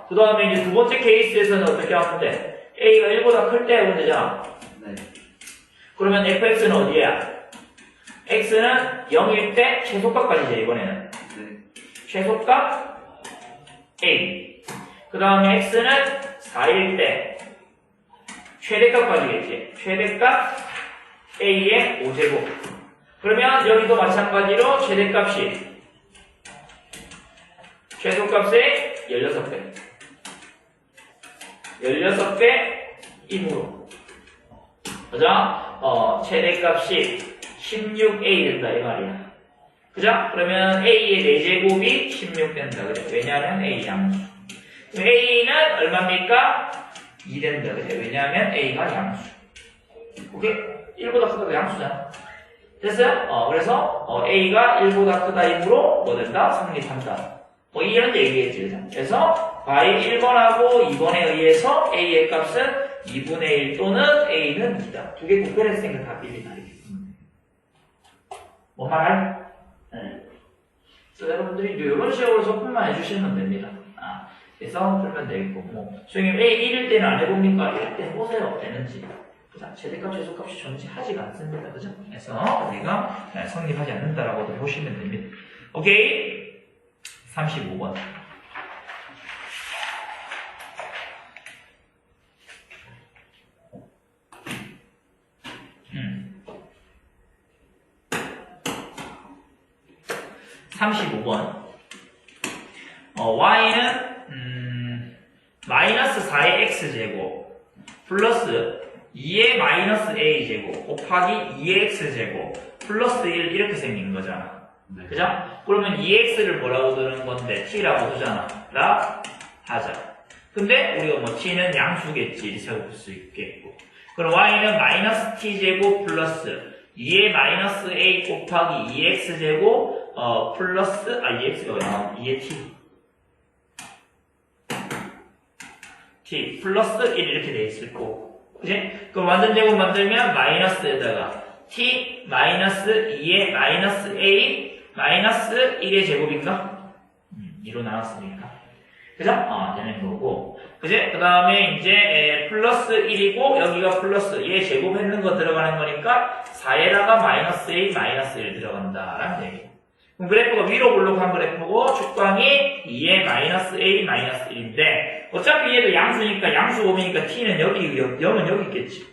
그 다음에 이제 두 번째 케이스에서는 어떻게 하면 돼? a가 1보다 클 때 하면 되잖아. 네. 그러면 fx는 어디야? x는 0일 때 최소값까지죠, 이번에는. 네. 최소값 a. 그 다음에 x는 4일 때 최대값까지겠지. 최대값 a의 5제곱. 그러면 여기도 마찬가지로 최대값이 최소값의 16배. 16배이므로. 그죠? 최대값이 16a 된다, 이 말이야. 그죠? 그러면 a의 4제곱이 16 된다. 그래. 왜냐하면 a 양수. a는 얼마입니까? 2 된다. 그래. 왜냐하면 a가 양수. 오케이? 1보다 크다가 양수잖아. 됐어요? 그래서, a가 1보다 크다이므로 뭐 된다? 성립한다. 이런 얘기겠지. 그죠? 그래서, by 1번하고 2번에 의해서 a의 값은 2분의 1 또는 a는 2다. 두 개 구별했으니까 다 빌리다. 뭔 말? 네. 그래서 여러분들이 이런 식으로 소품만 해주시면 됩니다. 그래서 풀면 되겠고, 선생님 A 1일 때는 안 해봅니까? 1일 때 해보세요. 되는지. 최대값, 최소값이 존재하지가 않습니다. 그죠? 그래서 우리가 성립하지 않는다라고 보시면 됩니다. 오케이? 35번. 음. 35번. y는 마이너스 4의 x제곱 플러스 2의 마이너스 a제곱 곱하기 2의 x제곱 플러스 1 이렇게 생긴 거잖아. 네. 그죠? 그러면 2x를 뭐라고 두는 건데 t라고 두잖아. 라 하자. 근데 우리가 뭐 t는 양수겠지 이렇게 적을 수 있겠고. 그럼 y는 마이너스 t제곱 플러스 2의 마이너스 a 곱하기 2x제곱 플러스 2x가 2의 t 플러스 1 이렇게 돼 있을 거고. 그지? 그럼 완전 제곱 만들면 마이너스에다가 t 마이너스 2의 마이너스 a 마이너스 1의 제곱인가? 2로 나눴으니까. 그죠? 되는 거고. 그지? 그 다음에 이제 플러스 1이고 여기가 플러스 얘 제곱했는 거 들어가는 거니까 4에다가 마이너스 a 마이너스 1 들어간다라는 얘기. 그럼 그래프가 위로 볼록한 그래프고 축광이 2의 마이너스 a 마이너스 1인데 어차피 얘도 양수니까 양수 범위니까 t는 여기 0은 여기 있겠지.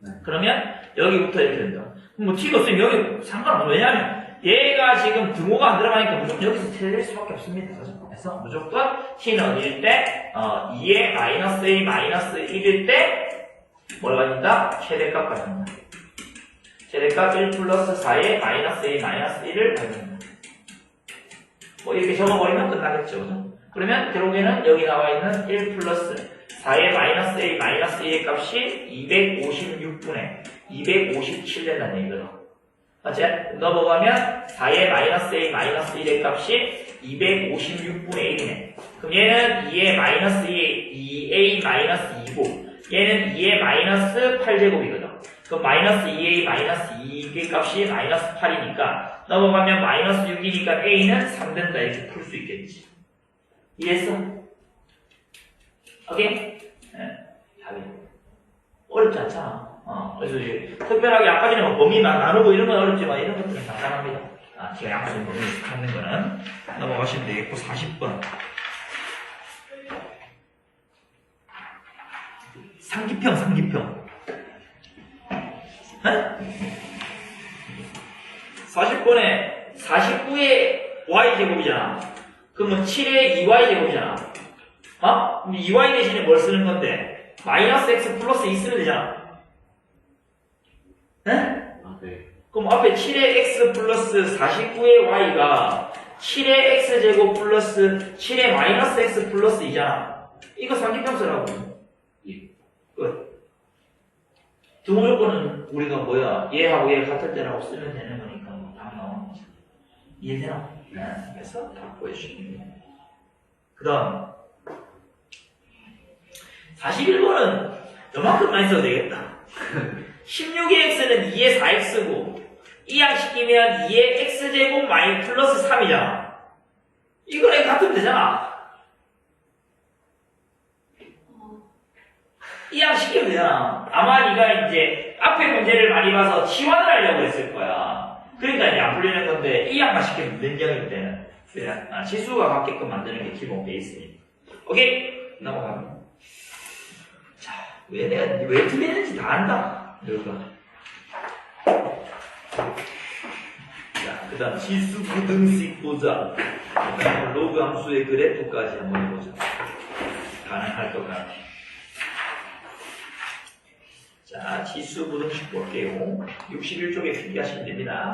네. 그러면 여기부터 이렇게 된다. 그럼 뭐 t가 없으면 여기 상관없어. 왜냐하면 얘가 지금 등호가 안 들어가니까 무조건 여기서 틀릴 수밖에 없습니다. 그래서 무조건 t는 어디일 때 2의 마이너스 a 마이너스 1일 때 뭘 가진다? 최대값 가진다. 최대값 1 플러스 4의 마이너스 a 마이너스 1을 가진다. 뭐 이렇게 적어버리면 끝나겠죠. 그죠? 그러면 결국에는 여기 나와 있는 1 플러스 4의 마이너스 a 마이너스 1의 값이 256분의 257 된다는 얘기거든. 맞지? 넘어가면 4의 마이너스 a 마이너스 1의 값이 256분의 1이네. 그럼 얘는 2의 마이너스 2a 마이너스 2분의 제곱이고 얘는 2의 마이너스 8제곱이거든. 그럼 마이너스 2a 마이너스 2의 값이 마이너스 8이니까 넘어가면 마이너스 6이니까 a는 3 된다 이렇게 풀 수 있겠지. 이해했어? 오케이? 네, 답이 어렵지 않잖아. 그래서 이제 특별하게 아까 전에 뭐 범위만 나누고 이런 건 어렵지만 이런 것들은 간단합니다. 제가 양수는 범위 하는 거는 넘어가시면 되겠고 40번 상기평 40번에 49의 y제곱이잖아. 그러면 7의 2y제곱이잖아. 그럼 2y 대신에 뭘 쓰는 건데? 마이너스 x 플러스 2 쓰면 되잖아. 네. 그럼 앞에 7의 x 플러스 49의 y가 7의 x제곱 플러스 7의 마이너스 x 플러스 2잖아. 이거 상기평수라고. 끝. 두 무조건은 우리가 뭐야? 얘하고 얘 같을 때라고 쓰면 되는 거니까 다 나오는 거죠. 이해되나? 네. 그래서 다 보여주시면 돼요. 그 다음 41번은 요만큼만 써도 되겠다. 16의 x는 2의 4x고 이항시키면 2의 x제곱 마이 플러스 3이잖아. 이거랑 같으면 되잖아. 이항시키면 되잖아. 아마 네가 이제 앞에 문제를 많이 봐서 치환을 하려고 했을 거야. 그러니까 이제 안 풀리는 건데 이항만 시키면 된정일 때는 그냥 치수가 같게끔 만드는 게 기본 베이스입니다. 오케이? 넘어갑니다. 자, 왜 틀리는지 다 안다. 여기가. 자, 그 다음 지수 부등식 보자. 그 다음 로그 함수의 그래프까지 한번 해보자. 가능할 것 같아. 자, 지수 부등식 볼게요. 61쪽에 필기하시면 됩니다.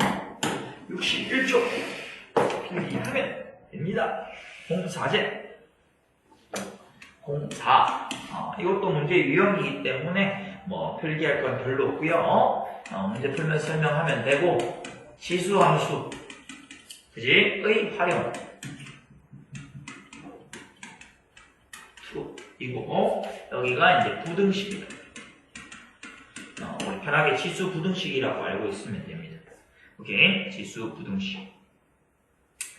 61쪽 필기하면 됩니다. 04제 04. 이것도 문제 유형이기 때문에 뭐 필기할 건 별로 없고요. 문제 풀면서 설명하면 되고 지수 함수 그지? 의 활용 이거 여기가 이제 부등식이다. 우리 편하게 지수 부등식이라고 알고 있으면 됩니다. 오케이, 지수 부등식.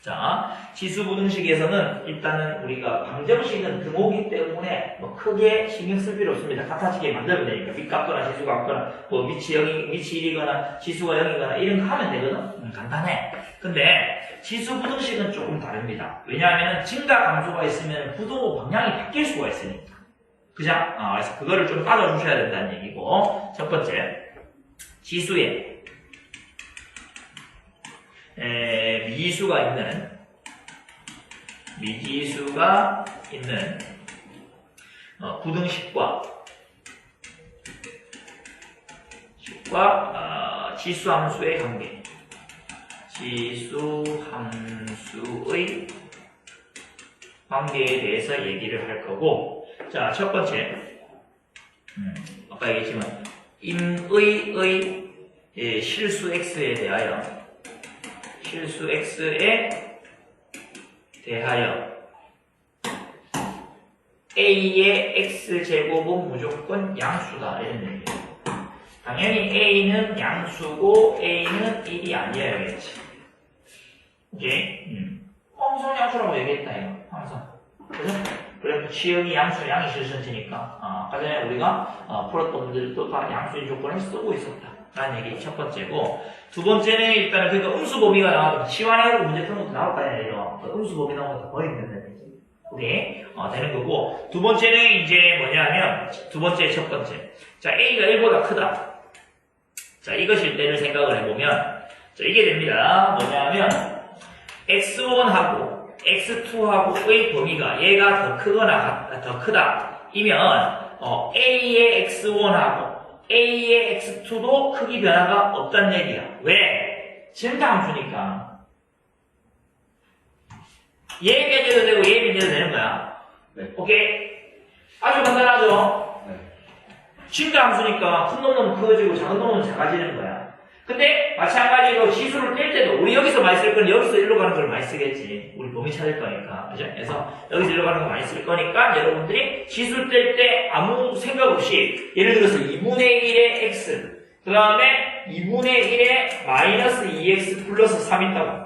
자, 지수 부등식에서는 일단은 우리가 방정식은 등호기 때문에 뭐 크게 신경 쓸 필요 없습니다. 같아지게 만들면 되니까 밑 같거나 지수 같거나 뭐 밑이 1이거나 지수가 0이거나 이런 거 하면 되거든. 간단해. 근데 지수 부등식은 조금 다릅니다. 왜냐하면 증가 감소가 있으면 부등호 방향이 바뀔 수가 있으니까. 그죠? 그래서 그거를 좀 따져주셔야 된다는 얘기고. 첫 번째, 지수에 미지수가 있는 부등식과 지수함수의 관계. 지수함수의 관계에 대해서 얘기를 할 거고. 자, 첫 번째, 아까 얘기했지만 임의의 실수 x에 대하여 a의 x제곱은 무조건 양수다 이런 얘기예요. 당연히 a는 양수고 a는 1이 아니어야겠지. 오케이? 항상 양수라고 얘기했다 이거 항상. 그죠? 그래서 치형이 양수, 양이 실선지니까 아까 전에 우리가 풀었던 분들도 다 양수인 조건을 쓰고 있었다 라는 얘기 첫 번째고, 두 번째는 일단은 그러니까 음수 범위가 나와도 치환하고 문제 푸는 것도 나올 거 아니에요. 음수 범위 나오면 다 버리면 된다는 얘기. 오케이? 되는 거고, 두 번째는 이제 뭐냐면 첫 번째 자, a가 1보다 크다. 자, 이것일 때를 생각을 해보면 자, 이게 됩니다. 뭐냐면 x1하고 x2하고의 범위가 얘가 더 크거나 더 크다 이면 a의 x1하고 a의 x2도 크기 변화가 없다는 얘기야. 왜? 증가함수니까 얘 변제도 되고 얘 변제도 되는 거야. 네. 오케이? 아주 간단하죠? 네. 증가함수니까 큰 놈은 커지고 작은 놈은 작아지는 거야. 근데 마찬가지로 지수를 뺄 때도 우리 여기서 많이 쓸 건 여기서 일로 가는 걸 많이 쓰겠지. 우리 범위 찾을 거니까. 그죠? 그래서 여기서 일로 가는 거 많이 쓸 거니까 여러분들이 지수를 뺄 때 아무 생각 없이 예를 들어서 2분의 1의 x 그 다음에 2분의 1의 마이너스 2x 플러스 3 있다고.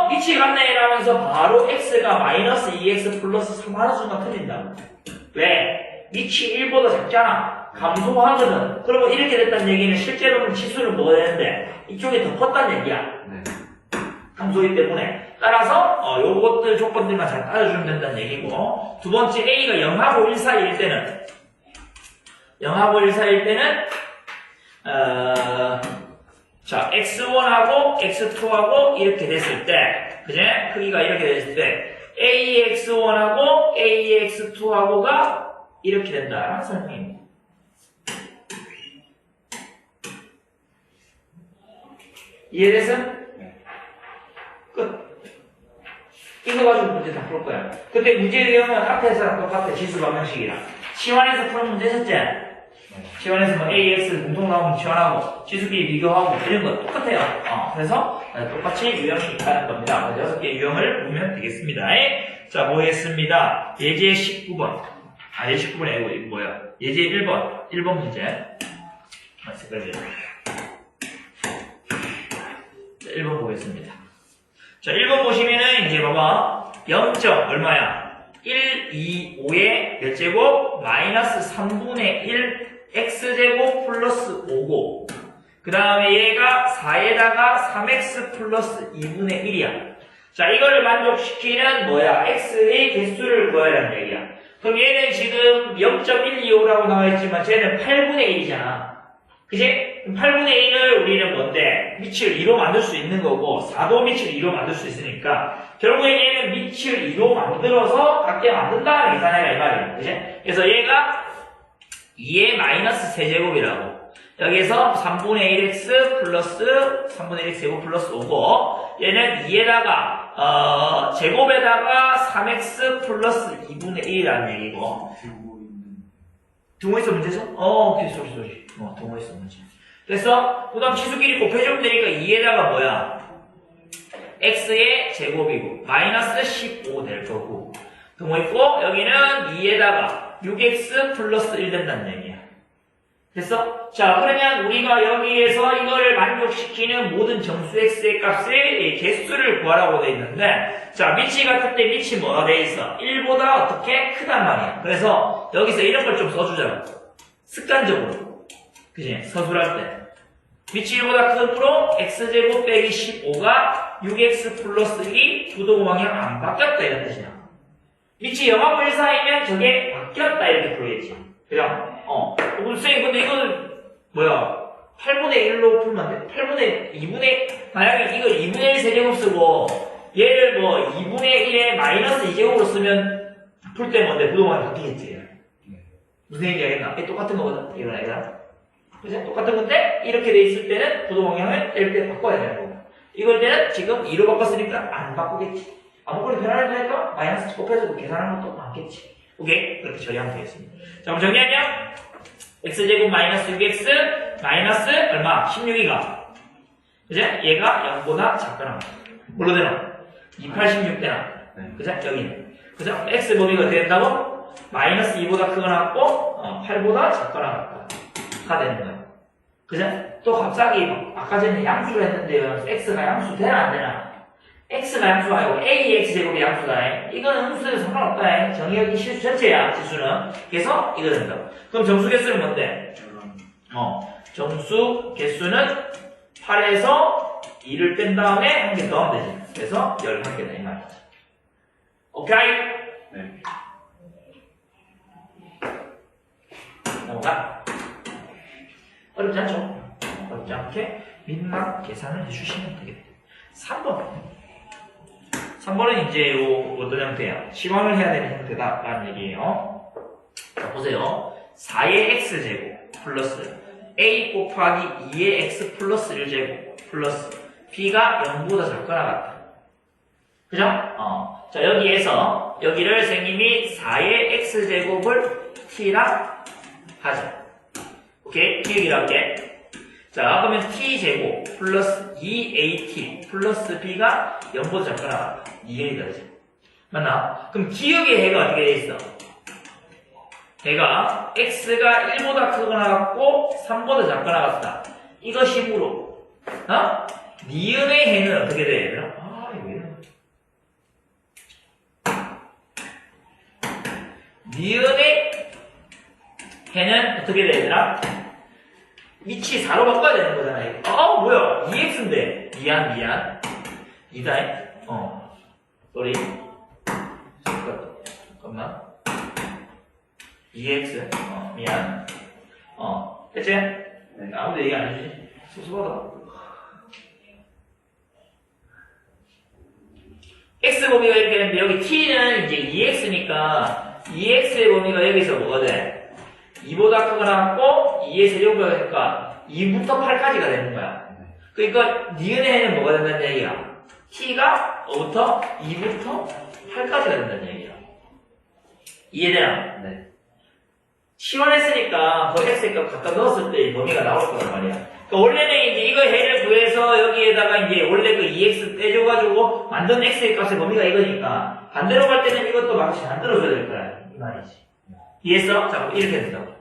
밑이 같네 이러면서 바로 x가 마이너스 2x 플러스 3 하는 순간 틀린다고. 왜? 밑이 1보다 작잖아. 감소하거든. 그러면 이렇게 됐다는 얘기는 실제로는 지수는 뭐가 되는데 이쪽에 더 컸다는 얘기야. 네. 감소이기 때문에. 따라서 요것들 조건들만 잘 따져주면 된다는 얘기고, 두 번째 A가 0하고 1 사이일 때는 0하고 1 사이일 때는 자, x1하고 x2하고 이렇게 됐을 때, 그제? 크기가 이렇게 됐을 때 ax1하고 ax2하고가 이렇게 된다라는 설명입니다. 이해됐어? 끝. 이거 가지고 문제 다 풀 거야. 근데 문제 유형은 앞에서랑 똑같아. 지수 방정식이랑. 치환해서 푸는 문제 했었지? 치환해서 뭐 AX 공통 나오면 치환하고, 지수끼리 비교하고, 이런 거 똑같아요. 그래서 똑같이 유형이 있다는 겁니다. 6개 유형을 보면 되겠습니다. 자, 보겠습니다. 예제 19번. 예제 19번이 아니고, 이거 뭐야? 예제 1번. 1번 문제. 색깔이 1번 보겠습니다. 자, 1번 보시면은, 이제 봐봐. 0점, 얼마야? 1, 2, 5의 몇 제곱? 마이너스 3분의 1 x제곱 플러스 5고. 그 다음에 얘가 4에다가 3x 플러스 2분의 1이야. 자, 이거를 만족시키는 뭐야? x의 개수를 구하라는 얘기야. 그럼 얘는 지금 0.125라고 나와있지만 쟤는 8분의 1이잖아. 그치? 8분의 1을 우리는 뭔데? 밑을 2로 만들 수 있는 거고 4도 밑을 2로 만들 수 있으니까 결국에 얘는 밑을 2로 만들어서 같게 만든다는 계산해라 이 말이야. 그치? 그래서 얘가 2의 마이너스 세제곱이라고. 여기서 3분의 1x 플러스 3분의 1x 제곱 플러스 5고 얘는 2에다가 제곱에다가 3x 플러스 2분의 1이라는 얘기고. 등호 있어 문제죠? 오케이, 소리. 등호 있어 문제. 그래서 그 다음 지수끼리 곱해주면 되니까 2에다가 뭐야? x의 제곱이고 마이너스 15 될 거고 등호 있고 여기는 2에다가 6x 플러스 1 된다는 얘기야. 됐어? 자, 그러면 우리가 여기에서 이거를 만족시키는 모든 정수 x의 값의 개수를 구하라고 돼 있는데, 자, 밑이 같을 때 밑이 뭐가 돼 있어? 1보다 어떻게 크단 말이야. 그래서 여기서 이런 걸 좀 써주자고. 습관적으로. 그지? 서술할 때. 밑이 1보다 크므로 x제곱 빼기 15가 6x 플러스 1이 부동 방향 안 바뀌었다 이런 뜻이야. 밑이 0하고 1 사이면 저게 바뀌었다 이렇게 풀겠지. 그죠? 선생님, 근데 이거는, 8분의 1로 풀면 안 돼? 만약에 이거 2분의 1 세제곱 쓰고, 얘를 2분의 1에 마이너스 2제곱으로 쓰면, 풀 때 뭔데? 부동방이 바뀌겠지. 무슨 얘기 하겠나? 똑같은 거거든? 이건 아니라. 그죠? 똑같은 건데, 이렇게 돼 있을 때는 부동방향을 이렇게 바꿔야 되는 거고. 이걸 때는 지금 2로 바꿨으니까 안 바꾸겠지. 아무거나 변화를 마이너스 곱해서 계산하는 것도 많겠지. 오케이? 그렇게 처리하면 되겠습니다. 자, 그럼 정리하면, x제곱 마이너스 6x 마이너스 얼마? 16이가. 그죠? 얘가 0보다 작거나. 뭘로 되나? 286 되나? 그죠? 여기는. 그죠? x 범위가 어떻게 된다고? 마이너스 2보다 크거나 같고, 8보다 작거나 같다. 되는 거예요. 그죠? 또 갑자기, 아까 전에 양수를 했는데요. x가 양수 되나 안 되나? x가 양수가 아니고 ax제곱이 양수다. 이거는 음수에도 상관없다. 정의역이 실수 전체야, 지수는. 그래서 이거 된다. 그럼 정수 개수는 뭔데? 정수 개수는 8에서 2를 뺀 다음에 한 개 더 하면 되지. 그래서 11개다 이 말이지. 오케이? 네. 넘어가. 어렵지 않죠? 어렵지 않게 민막 계산을 해주시면 되겠다. 3번은 이제 어떤 형태야? 치환을 해야 되는 형태다라는 얘기예요. 자, 보세요. 4의 x제곱 플러스 a 곱하기 2의 x 플러스 1제곱 플러스 b가 0보다 작거나 같다. 그죠? 자, 여기에서 여기를 선생님이 4의 x제곱을 t라 하자. 오케이? 기억이라 할게. 자, 그러면 t제곱 플러스 2at 플러스 b가 0보다 작거나 2n이 되지. 맞나? 그럼 기억의 해가 어떻게 돼 있어? 해가 x가 1보다 크거나 같고 3보다 작거나 같다. 이것이 무로. 어? 니은의 해는 어떻게 돼? 얘들아? 아, 이거 왜 이러나? 니은의 해는 어떻게 돼, 얘들아? 위치 4로 바꿔야 되는 거잖아, 이거. 뭐야? 2x인데. 미안. 2다. 쏘리. 잠깐만. 2x. 미안. 됐지? 네. 아무도 얘기 안 해주지? 섭섭하다. x 범위가 이렇게 되는데, 여기 t는 이제 2x니까, 2x의 범위가 여기서 뭐가 돼? 2보다 크거나 같고, 2의 세제곱보다 되니까, 2부터 8까지가 되는 거야. 그러니까, 니은의 해는 뭐가 된다는 얘기야? t가 5부터 2부터 8까지가 된다는 얘기야. 이해되나? 네. 시원했으니까 그 x의 값 갖다 넣었을 때 이 범위가 나올 거란 말이야. 그러니까 원래는 이제 이거 해를 구해서 여기에다가 이제 원래 그 2x 떼줘가지고 만든 x의 값의 범위가 이거니까 반대로 갈 때는 이것도 마치 만들어줘야 될 거야. 이 말이지. 이해했어? 자, 이렇게 된다고.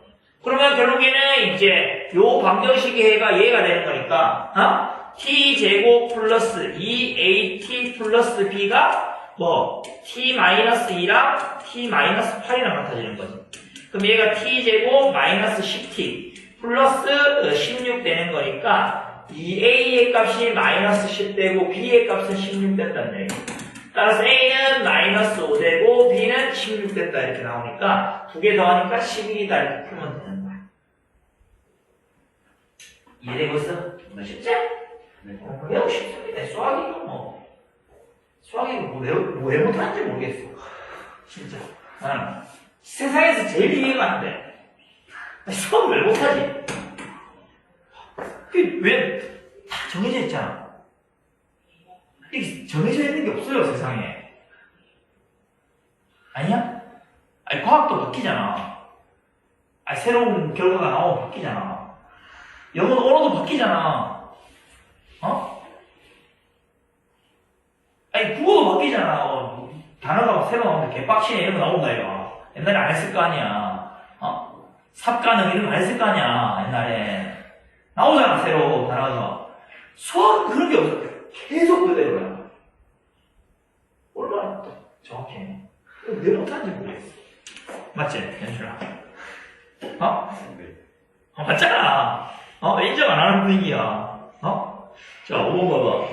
그러면 결국에는 이제 요 방정식의 해가 얘가 되는 거니까, t제곱 플러스 2at 플러스 b가 뭐, t-2랑 t-8이랑 같아지는 거지. 그럼 얘가 t제곱 마이너스 10t 플러스 16 되는 거니까 2a의 값이 마이너스 10 되고 b의 값은 16 된다는 얘기. 따라서 a는 마이너스 5 되고 b는 16 된다 이렇게 나오니까 두 개 더하니까 11이다 이렇게 풀면 되는 거야. 이해되고 있어? 쉽지? 네. 매우 쉽습니다. 수학이고 뭐 수학이고 뭐 왜 못하는지 모르겠어. 진짜 나는 세상에서 제일 이해가 안 돼. 수학을 왜 못하지? 그게 왜 다 정해져 있잖아. 이게 정해져 있는 게 없어요, 세상에. 아니야? 아니, 과학도 바뀌잖아. 아니, 새로운 결과가 나오면 바뀌잖아. 영어도 언어도 바뀌잖아. 아니, 국어도 바뀌잖아. 단어가 막 새로 나오는데 개빡치네 이런 거 나온다, 이거. 옛날에 안 했을 거 아니야. 삽가능 이런 거 안 했을 거 아니야, 옛날에. 나오잖아, 새로 단어가. 수학은 그런 게 없어. 계속 그대로야. 얼마나 정확해. 왜 못하는지 모르겠어. 맞지, 연출아? 네. 맞잖아. 인정 안 하는 분위기야. 자, 5번 봐봐.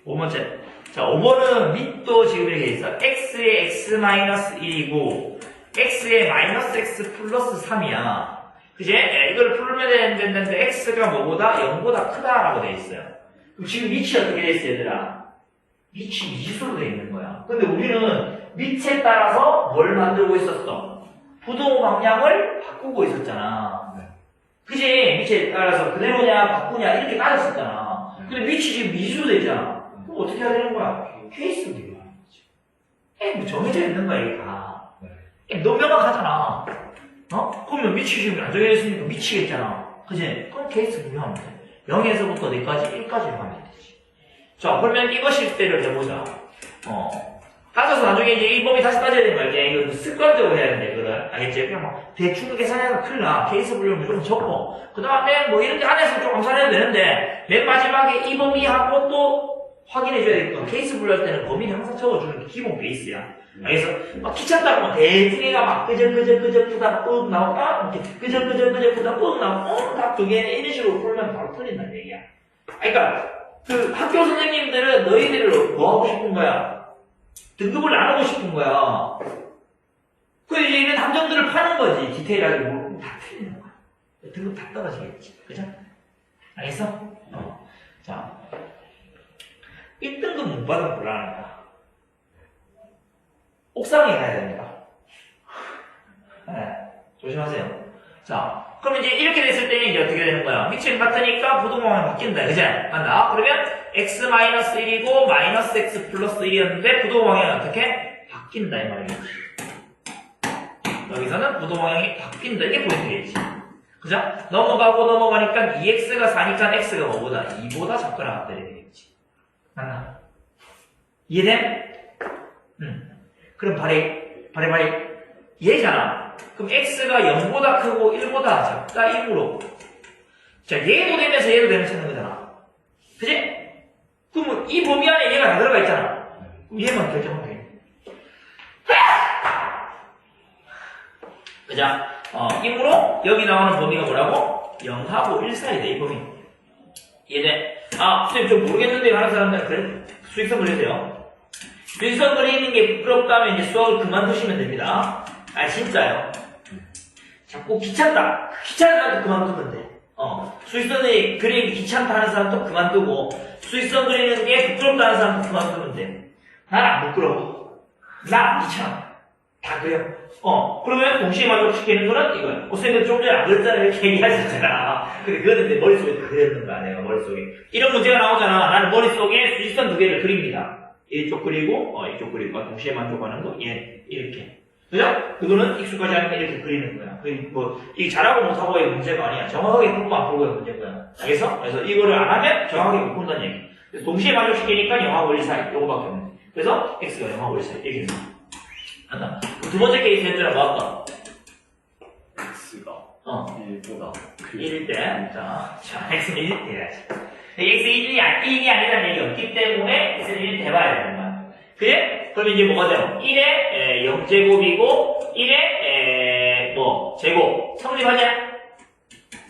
5번째. 자, 5번은 밑도 지금 이렇게 있어. x의 x-1이고, x의 마이너스 x 플러스 3이야. 그지? 이걸 풀면 되는데, x가 뭐보다? 0보다 크다라고 돼 있어요. 그럼 지금 밑이 어떻게 돼 있어, 얘들아? 밑이 미지수로 돼 있는 거야. 근데 우리는 밑에 따라서 뭘 만들고 있었어? 부동 방향을 바꾸고 있었잖아. 네. 그지? 밑에 따라서 그대로냐, 바꾸냐, 이렇게 따졌었잖아. 근데 밑이 지금 미지수로 돼 있잖아. 그럼 어떻게 해야 되는 거야? 케이스로 되는 거지. 뭐 정해져 있는 거야, 이게 다. 너무 명확하잖아. 그러면 밑이 지금 안 정해져 있으니까 미치겠잖아. 그지? 그럼 케이스 분명하면 돼. 0에서부터 어디까지? 1까지 하면 되지. 자, 그러면 이것일 때를 해보자. 따져서 나중에 이제 이 범위 다시 따져야 되는 거야. 이거 습관적으로 해야 되는데, 그거를. 알겠지? 그냥 막 대충 계산해서 큰일 나. 케이스 분류는 좀 적고. 그 다음에 뭐 이런 게 안에서 좀 암산해도 되는데, 맨 마지막에 이 범위하고 또 확인해줘야 되니까 케이스 분류할 때는 범위는 항상 적어주는 게 기본 베이스야. 알겠어? 막 귀찮다고 막 대충해가 막 끄적 푸다가 꾹 나오고, 이렇게 끄적 푸다가 꾹 나오고, 딱 두 개는 이런 식으로 풀면 바로 풀린다는 얘기야. 그러니까, 그 학교 선생님들은 너희들을 뭐 하고 싶은 거야? 등급을 나누고 싶은 거야. 그 이제 이런 함정들을 파는 거지. 디테일하게 모르고 다 틀리는 거야. 등급 다 떨어지겠지. 그죠? 알겠어? 자. 1등급 못 받으면 곤란하다. 옥상에 가야 됩니다. 네, 조심하세요. 자, 그럼 이제 이렇게 됐을 때는 이제 어떻게 되는 거야? 밑이 같으니까 부동방향이 바뀐다. 그죠? 맞나? 그러면 x-1이고 마이너스 x 플러스 1이었는데 부동방향이 어떻게? 바뀐다 이 말이지. 여기서는 부동방향이 바뀐다. 이게 포인트겠지. 그죠? 넘어가니까 2x가 4니까 x가 뭐보다? 2보다 작거나 같다 이렇게 되겠지. 맞나? 이해됨? 그럼 발해. 얘잖아. 그럼 x가 0보다 크고 1보다 작다 1으로. 자, 얘도 되면서 얘도 되면서 찾는 거잖아. 그지? 그럼 이 범위 안에 얘가 다 들어가 있잖아. 그럼 얘만 결정하면 돼. 그죠? 이므로 여기 나오는 범위가 뭐라고? 0하고 1 사이다, 이 범위. 이해돼? 선생님 좀 모르겠는데 하는 사람들은 그래? 수익성 그리세요. 수익성 그리는 게 부끄럽다면 이제 수학을 그만두시면 됩니다. 진짜요. 자꾸 귀찮다. 귀찮은 사람도 그만두면 돼. 수익선을 그리기 귀찮다 하는 사람도 그만두고, 수익선 그리는 게 부끄럽다 하는 사람도 그만두면 돼. 난 안 부끄러워. 나 안 귀찮아. 다 그려. 그러면 동시에 만족시키는 거는 이거야. 선생님 좀 전에 안 그랬잖아. 이렇게 얘기하셨잖아. 근데 그거는 내 머릿속에 그렸는 거야, 내가 머릿속에. 이런 문제가 나오잖아. 나는 머릿속에 수직선 두 개를 그립니다. 이쪽 그리고, 이쪽 그리고, 동시에 만족하는 거, 얘, 이렇게. 그죠? 그거는 익숙하지 않으니까 이렇게 그리는 거야. 이게 잘하고 못하고의 문제가 아니야. 정확하게 풀고 안 풀고의 문제인 거야. 알겠어? 그래서 이거를 안 하면 정확하게 못 푼다는 얘기. 그래서 동시에 만족시키니까 0하고 1 사이. 요거밖에 없네. 그래서 x가 0하고 1 사이. 이렇게 됩니다. 간다. 두 번째 케이스 얘들아 뭐 할까? x가 1보다 1일 때. 자, x는 1일 때 해야지. x 1이 아니라는 얘기 없기 때문에 x는 1일 돼봐야 되는 거야. 그래? 그럼 이제 뭐가 돼요? 1에 0제곱이고 1에 제곱. 성립하냐?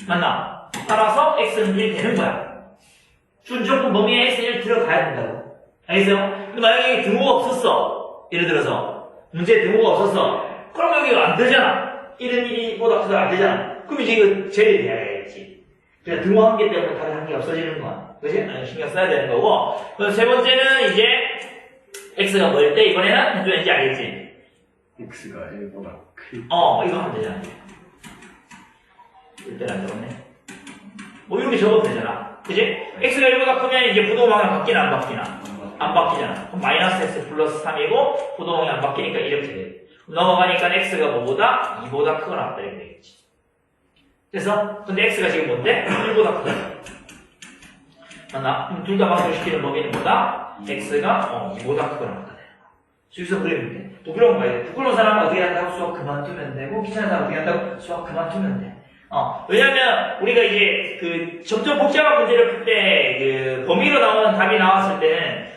맞나? 따라서 x는 1 되는 거야. 준조건 범위에 x는 1 들어가야 된다고. 알겠어요? 근데 만약에 등호가 없었어. 예를 들어서 문제에 등호가 없었어. 그럼 여기가 안 되잖아. 1은 1보다 크다 안 되잖아. 그럼 이제 이거 제일 돼야겠지. 그냥 등호 한 개 때문에 다른 한 개 없어지는 거야. 그치? 신경 써야 되는 거고. 그럼 세 번째는 이제 x가 뭐일 때 이번에는 해도 왠지 알겠지? x가 1보다 크. 이거 하면 되잖아. 이때는 안 적었네. 이렇게 적으면 되잖아. 그치? x가 1보다 크면 이제 부동항이 바뀌나 안 바뀌나? 안 바뀌잖아. 그럼 마이너스 x 플러스 3이고 부동항이 안 바뀌니까 이렇게 돼. 넘어가니까 x가 뭐보다? 2보다 크거나 같다 이렇게 되겠지. 그래서 근데 x가 지금 뭔데? 1보다 크다. 맞나? 그럼 둘 다 만족시키는 범위는 뭐다? x가 2보다 크거나 같다. 수익성 그리면 돼. 부끄러운 거야. 부끄러운 사람은 어떻게 한다고? 수학 그만두면 되고 귀찮은 사람은 어떻게 한다고? 수학 그만두면 돼. 왜냐면 우리가 이제 점점 복잡한 문제를 풀 때 범위로 나오는 답이 나왔을 때는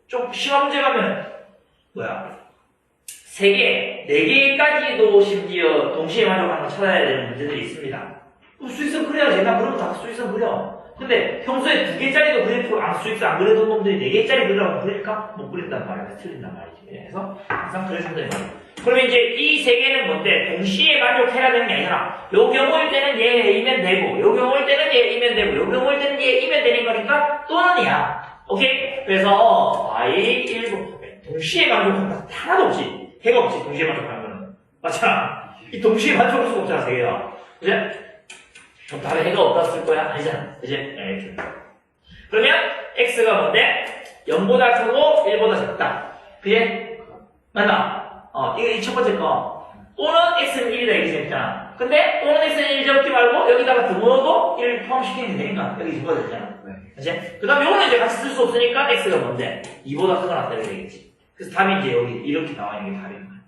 좀 시험 문제 가면 3개, 4개까지도 심지어 동시에 만족하는 걸 찾아야 되는 문제들이 있습니다. 수익성 그려야지. 나 그러면 다 수익성 그려. 근데 평소에 2개짜리도 그래도 수익성 안 그려둔 놈들이 4개짜리 그리라고 그릴까? 못 그린단 말이야. 틀린단 말이지. 그래서 항상 그려준다는 말이야. 그러면 이제 이 3개는 뭔데? 동시에 만족해야 되는 게 아니잖아. 요 경우일 때는 얘이면 되고, 요 경우일 때는 얘이면 되고, 요 경우일 때는 얘이면 되는 거니까 또는이야. 오케이? 그래서 y 1도 동시에 만족한다. 하나도 없지. 해가 없지. 동시에 만족하는 거는. 맞잖아. 이 동시에 만족할 수가 없잖아, 3개가. 그치? 그럼 답에 해가 없다 쓸 거야? 아니잖아. 그치? 이렇게. 그러면 x가 뭔데? 0보다 크고 1보다 작다. 그게? 맞나? 이거 이 첫 번째 거. 또는 x는 1이다 이렇게 생겼잖아. 근데 또는 x는 1 적지 말고 여기다가 등호도 1 포함시키면 되니까 여기 집어야 되잖아. 그치? 그 다음에 이거는 이제 같이 쓸 수 없으니까 x가 뭔데? 2보다 크거나 같다 이렇게 되겠지. 그래서 답이 이제 여기 이렇게 나와 있는 게 답인 거야.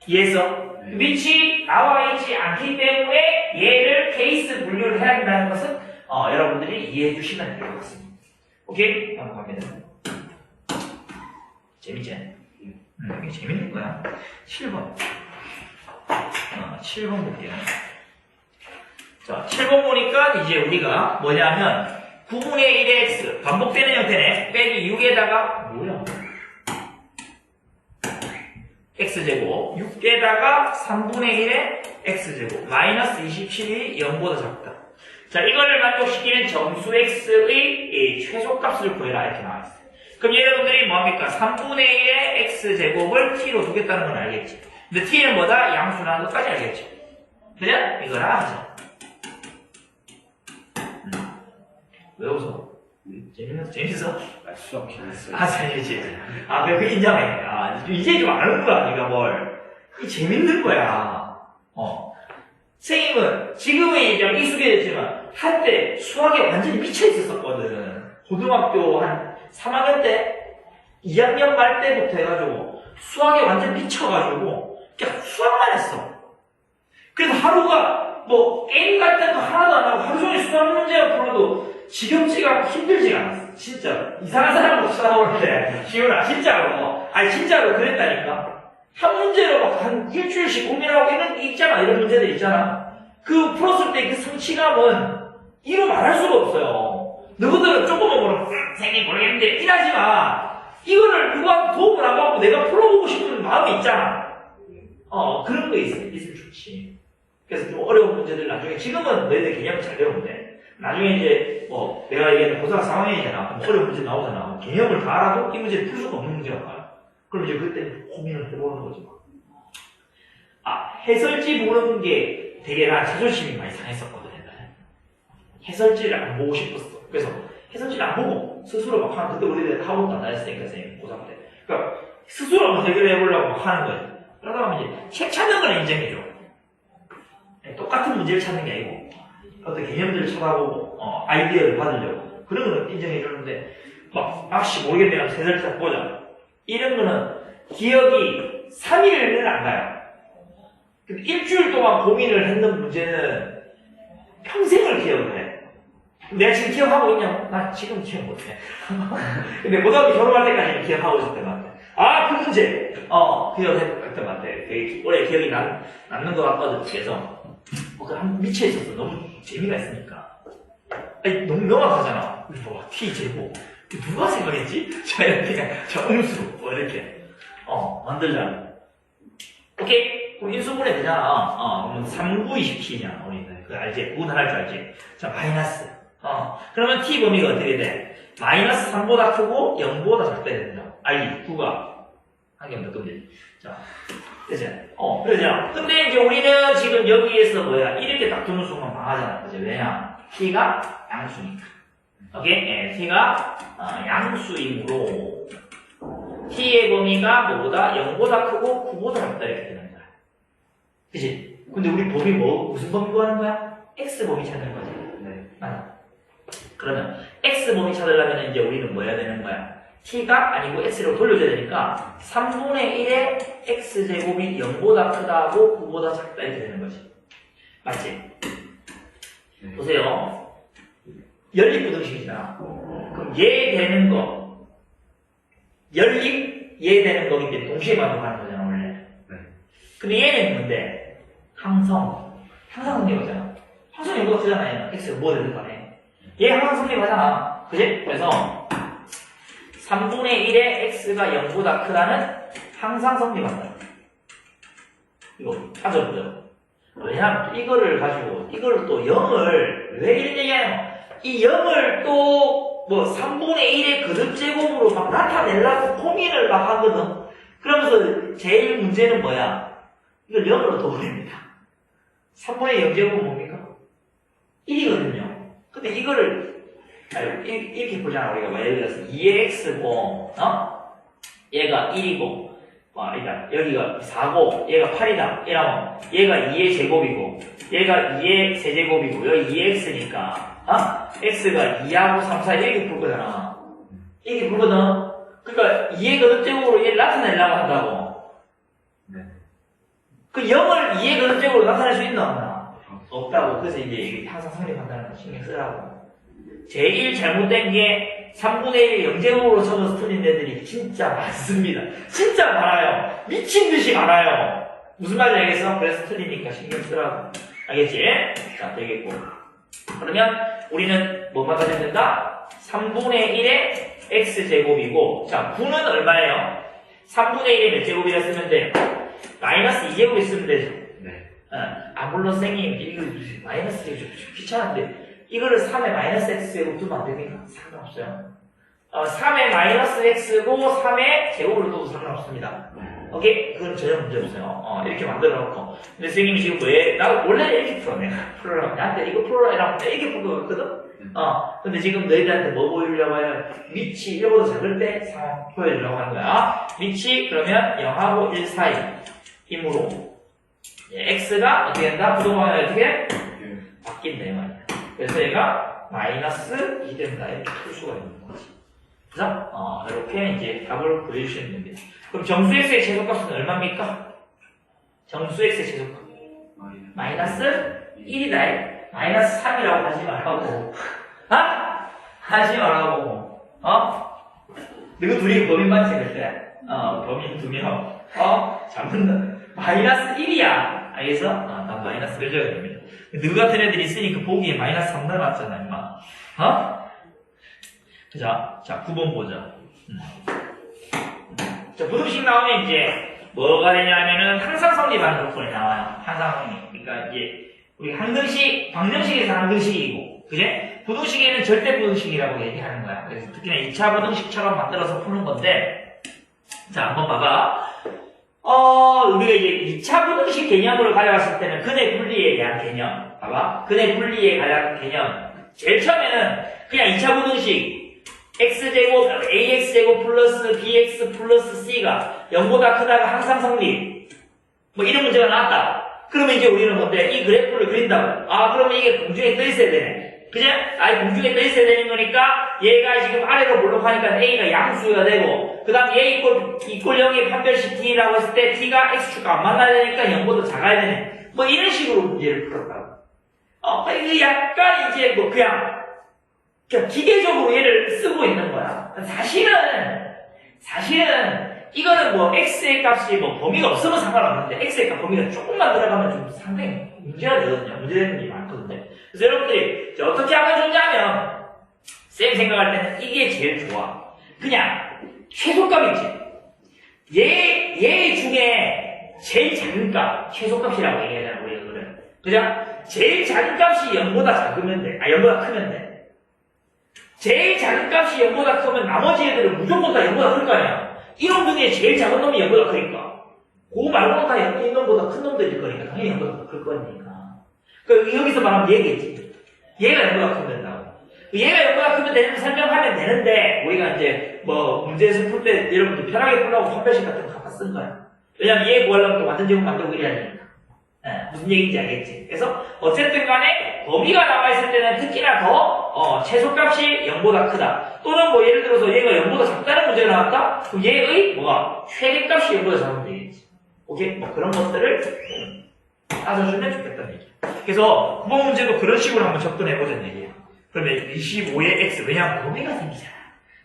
이해했어? 네. 밑이 나와 있지 않기 때문에 얘를 케이스 분류를 해야 된다는 것은 여러분들이 이해해 주시면 될 것 같습니다. 오케이? 한번 갑니다. 재밌지? 이게 재밌는 거야. 7번. 7번 볼게요. 자, 7번 보니까 이제 우리가 뭐냐면 9분의 1의 x 반복되는 형태네. 빼기 6에다가 뭐야? x제곱 6에다가 3분의 1의 x제곱 마이너스 27이 0보다 작다. 자, 이거를 만족시키는 정수 x의 최소값을 구해라 이렇게 나와있어요. 그럼 여러분들이 뭐합니까? 3분의 1의 x제곱을 t로 두겠다는 건 알겠지. 근데 t는 뭐다? 양수라는 것까지 알겠지. 그냥 이거라 하자. 왜 웃어? 재밌어? 수학 재밌어요. 재밌지. 그래, 그 인정해. 이제 좀 아는 거야, 네가 뭘. 이 재밌는 거야. 선생님은 지금은 이제 익숙해졌지만 한때 수학에 완전히 미쳐 있었거든. 고등학교 한 3학년 때, 2학년 말 때부터 해가지고 수학에 완전 미쳐가지고 그냥 수학만 했어. 그래서 하루가 뭐 게임 같은 거 하나도 안 하고 하루 종일 수학 문제만 풀어도 지겹지가 힘들지가 않았어. 진짜로. 이상한 사람으로 쳐다보는데 시훈아 진짜로. 아니 진짜로 그랬다니까. 한 문제로 막 한 일주일씩 고민하고 이런 게 있잖아. 이런 문제들 있잖아. 그 풀었을 때 그 성취감은 이루 말할 수가 없어요. 너희들은 조금은 뭐라 선생님 모르겠는데 이러지 마. 이거를 누구한테 도움을 안 받고 내가 풀어보고 싶은 마음이 있잖아. 그런 거 있으면 좋지. 그래서 좀 어려운 문제들 나중에 지금은 너희들 개념을 잘 배우는데 나중에 이제 뭐 내가 얘기하는 고등학교 4학년이잖아. 어려운 문제 나오잖아. 개념을 다 알아도 이 문제를 풀 수가 없는 문제가 나와요. 그럼 이제 그때 고민을 해보는 거지. 해설지 보는 게 되게 나 자존심이 많이 상했었거든. 해설지를 안 보고 싶었어. 그래서 해설지를 안 보고 스스로 막 하는, 그때 우리들 학원도 안 다녔으니까 선생님 고3 때. 그러니까 스스로 한번 해결해보려고 막 하는 거예요. 그러다 보면 이제 책 찾는 걸 인정해줘. 똑같은 문제를 찾는 게 아니고 어떤 개념들을 찾아보고 아이디어를 받으려고 그런 거는 인정해주는데 막 모르겠네 하면 해설지 딱 보자. 이런 거는 기억이 3일은 안 가요. 일주일 동안 고민을 했는 문제는 평생을 기억을 해. 내가 지금 기억하고 있냐고? 나 지금 기억 못해. 근데 고등학교 졸업할 때까지는 기억하고 있었던 것 같아. 그 문제! 기억했던 것 같아. 되게 오래 기억이 남는 것 같거든. 그래서 한 미쳐 있었어. 너무 재미가 있으니까. 아니, 너무 명확하잖아. T제곱. 누가 생각했지? 자, 이렇게, 음수, 이렇게. 만들자. 오케이? 그럼 인수분해 되잖아. 그러면 3, 9, 20T냐, 우리는. 그거 알지? 구분할 줄 알지? 자, 마이너스. 그러면 T 범위가 어떻게 돼? 마이너스 3보다 크고 0보다 작다 된다. 알지? 9가. 한 개만 더 끄면 되지. 자, 그죠? 그러죠? 근데 이제 우리는 지금 여기에서 뭐야? 이렇게 딱 두는 순간 망하잖아. 그죠? 왜냐? T가 양수니까. 오케이? T가 양수이므로 T의 범위가 뭐보다 0보다 크고 9보다 작다 이렇게 되는 거야. 그치? 근데 우리 범위 무슨 범위 구하는 거야? X 범위 찾는 거지. 네. 맞아. 그러면 X 범위 찾으려면 이제 우리는 뭐 해야 되는 거야? T가 아니고 X로 돌려줘야 되니까 3분의 1의 X제곱이 0보다 크다고 9보다 작다 이렇게 되는 거지. 맞지? 네. 보세요. 연립부등식이잖아. 그럼 얘 되는 거, 연립, 얘 되는 거인데 동시에 만족하는 거잖아, 원래. 네. 근데 얘는 뭔데? 항성 성립하잖아. 항성 연구가 크잖아, X가 뭐 되든 간에. 얘 항상 성립하잖아. 그지? 그래서 3분의 1의 X가 0보다 크다는 항상 성립한다. 이거 따져보죠. 왜냐면 이거를 가지고, 이걸 또 0을 왜 이런 얘기하냐면 이 0을 또 뭐 3분의 1의 그룹제곱으로 막 나타내려고 고민을 막 하거든. 그러면서 제일 문제는 뭐야? 이걸 0으로 도버립니다. 3분의 0제곱은 뭡니까? 1이거든요. 근데 이거를 이렇게 보잖아. 우리가 예를 들어서 2의 x고 얘가 1이고 그러니까 여기가 4고 얘가 8이다. 이러면 얘가 2의 제곱이고 얘가 2의 세제곱이고 여기 2x니까 x가 2하고 3, 4 이렇게 풀 거잖아. 이렇게 풀거든. 그러니까 2의 거듭제곱으로 얘를 나타내려고 한다고. 네. 그 0을 2의 거듭제곱으로 나타낼 수 있나 없나? 없다고. 그래서 이제 이게 항상 성립한다는 거 신경 쓰라고. 제일 잘못된 게 3분의 1을 0제곱으로 적어서 틀린 애들이 진짜 많습니다. 진짜 많아요. 미친 듯이 많아요. 무슨 말인지 알겠어? 그래서 틀리니까 신경 쓰라고. 알겠지? 자, 되겠고. 그러면 우리는 뭐만 가지면 된다? 3분의 1의 x제곱이고, 자, 9는 얼마예요? 3분의 1의 몇 제곱이라 쓰면 돼? 마이너스 2제곱이 쓰면 되죠. 네. 물론 선생님, 이거 마이너스 되게 좀 귀찮은데, 이거를 3의 마이너스 x제곱 두면 안 됩니까? 상관없어요. 3의 마이너스 x고 3의 제곱으로 둬도 상관없습니다. 오케이? 그건 전혀 문제 없어요. 이렇게 만들어 놓고. 근데 선생님이 지금 왜, 나 원래 이렇게 풀어, 내가. 풀어라. 나한테 이거 풀어라. 이러면 내가 이렇게 풀 거 같거든? 근데 지금 너희들한테 뭐 보여주려고 하면, 밑이 1보다 작을 때 상황 보여주려고 하는 거야. 밑이 그러면 0하고 1 사이. 이므로, x가 어떻게 된다? 부동방향이 어떻게? 바뀐다 이 말이야. 그래서 얘가 마이너스 2 된다 이렇게 풀 수가 있는 거지. 그래서 이렇게 이제 답을 보여주시면 됩니다. 그럼 정수 x의 최소값은 얼마입니까? 정수 x의 최소값 마이너스 1이다. 마이너스 3이라고 하지 말라고. 하지 말라고. 너희 둘이 범인 맞지 그때? 범인 2명. 잘못나. 마이너스 1이야. 알겠어? 난 마이너스 1 적어야 됩니다. 너 같은 애들이 있으니까 보기에 마이너스 3 닮았잖아, 임마. 자, 9번 보자. 자, 부등식 나오면 이제, 뭐가 되냐면은, 항상 성립하는 조건이 나와요. 항상 성립. 그러니까 이제, 우리 항등식, 방정식에서 항등식이고, 그제? 부등식에는 절대 부등식이라고 얘기하는 거야. 그래서 특히나 2차 부등식처럼 만들어서 푸는 건데, 자, 한번 봐봐. 우리가 이제 2차 부등식 개념으로 가져갔을 때는 근의 분리에 대한 개념. 봐봐. 근의 분리에 관한 개념. 제일 처음에는 그냥 2차 부등식 x제곱, ax제곱 플러스 bx 플러스 c가 0보다 크다가 항상 성립. 뭐 이런 문제가 나왔다. 그러면 이제 우리는 뭔데? 이 그래프를 그린다고. 그러면 이게 공중에 떠 있어야 되네. 그죠? 공중에 떠 있어야 되는 거니까 얘가 지금 아래로 몰록하니까 a가 양수가 되고 그 다음 얘 이꼴 0의 판별식 t라고 했을 때 t가 x축과 안 만나야 되니까 0보다 작아야 되네. 뭐 이런 식으로 문제를 풀었다고. 이게 약간 이제 뭐 그냥 기계적으로 얘를 쓰고 있는 거야. 사실은 이거는 뭐 x의 값이 뭐 범위가 없으면 상관없는데 x의 값 범위가 조금만 들어가면 좀 상당히 문제가 되거든요. 문제되는 게 많거든요. 그래서 여러분들이 어떻게 하면 좋냐면 쌤 생각할 때는 이게 제일 좋아. 그냥 최소값 있지. 얘 중에 제일 작은 값 최소값이라고 얘기하잖아 우리가 그래. 그죠? 제일 작은 값이 0보다 작으면 돼. 0보다 크면 돼. 제일 작은 값이 0보다 크면 나머지 애들은 무조건 다 0보다 클 거 아니야. 이놈 중에 제일 작은 놈이 0보다 크니까. 그거 말고는 다 0놈보다 큰 놈들일 거니까 당연히 0보다 클 거니까. 여기서 말하면 얘겠지. 얘가 0보다 크면 된다고. 얘가 0보다 크면 되는 거 설명하면 되는데 우리가 이제 뭐 문제에서 풀 때 여러분들 편하게 풀라고 판별식 같은 거 갖다 쓴 거야. 왜냐면 얘 구하려면 또 완전 제곱 만들고 이래야 되니까. 무슨 얘기인지 알겠지? 그래서 어쨌든 간에 범위가 나와있을 때는 특히나 더 최소값이 0보다 크다. 또는 뭐 예를 들어서 얘가 0보다 작다는 문제가 나왔다? 그럼 얘의 뭐가 최대값이 0보다 작으면 되겠지. 오케이? 뭐 그런 것들을 따져주면 좋겠다는 얘기야. 그래서 9번 문제도 그런 식으로 한번 접근해보자는 얘기야. 그러면 25의 x 왜냐면 범위가 생기잖아.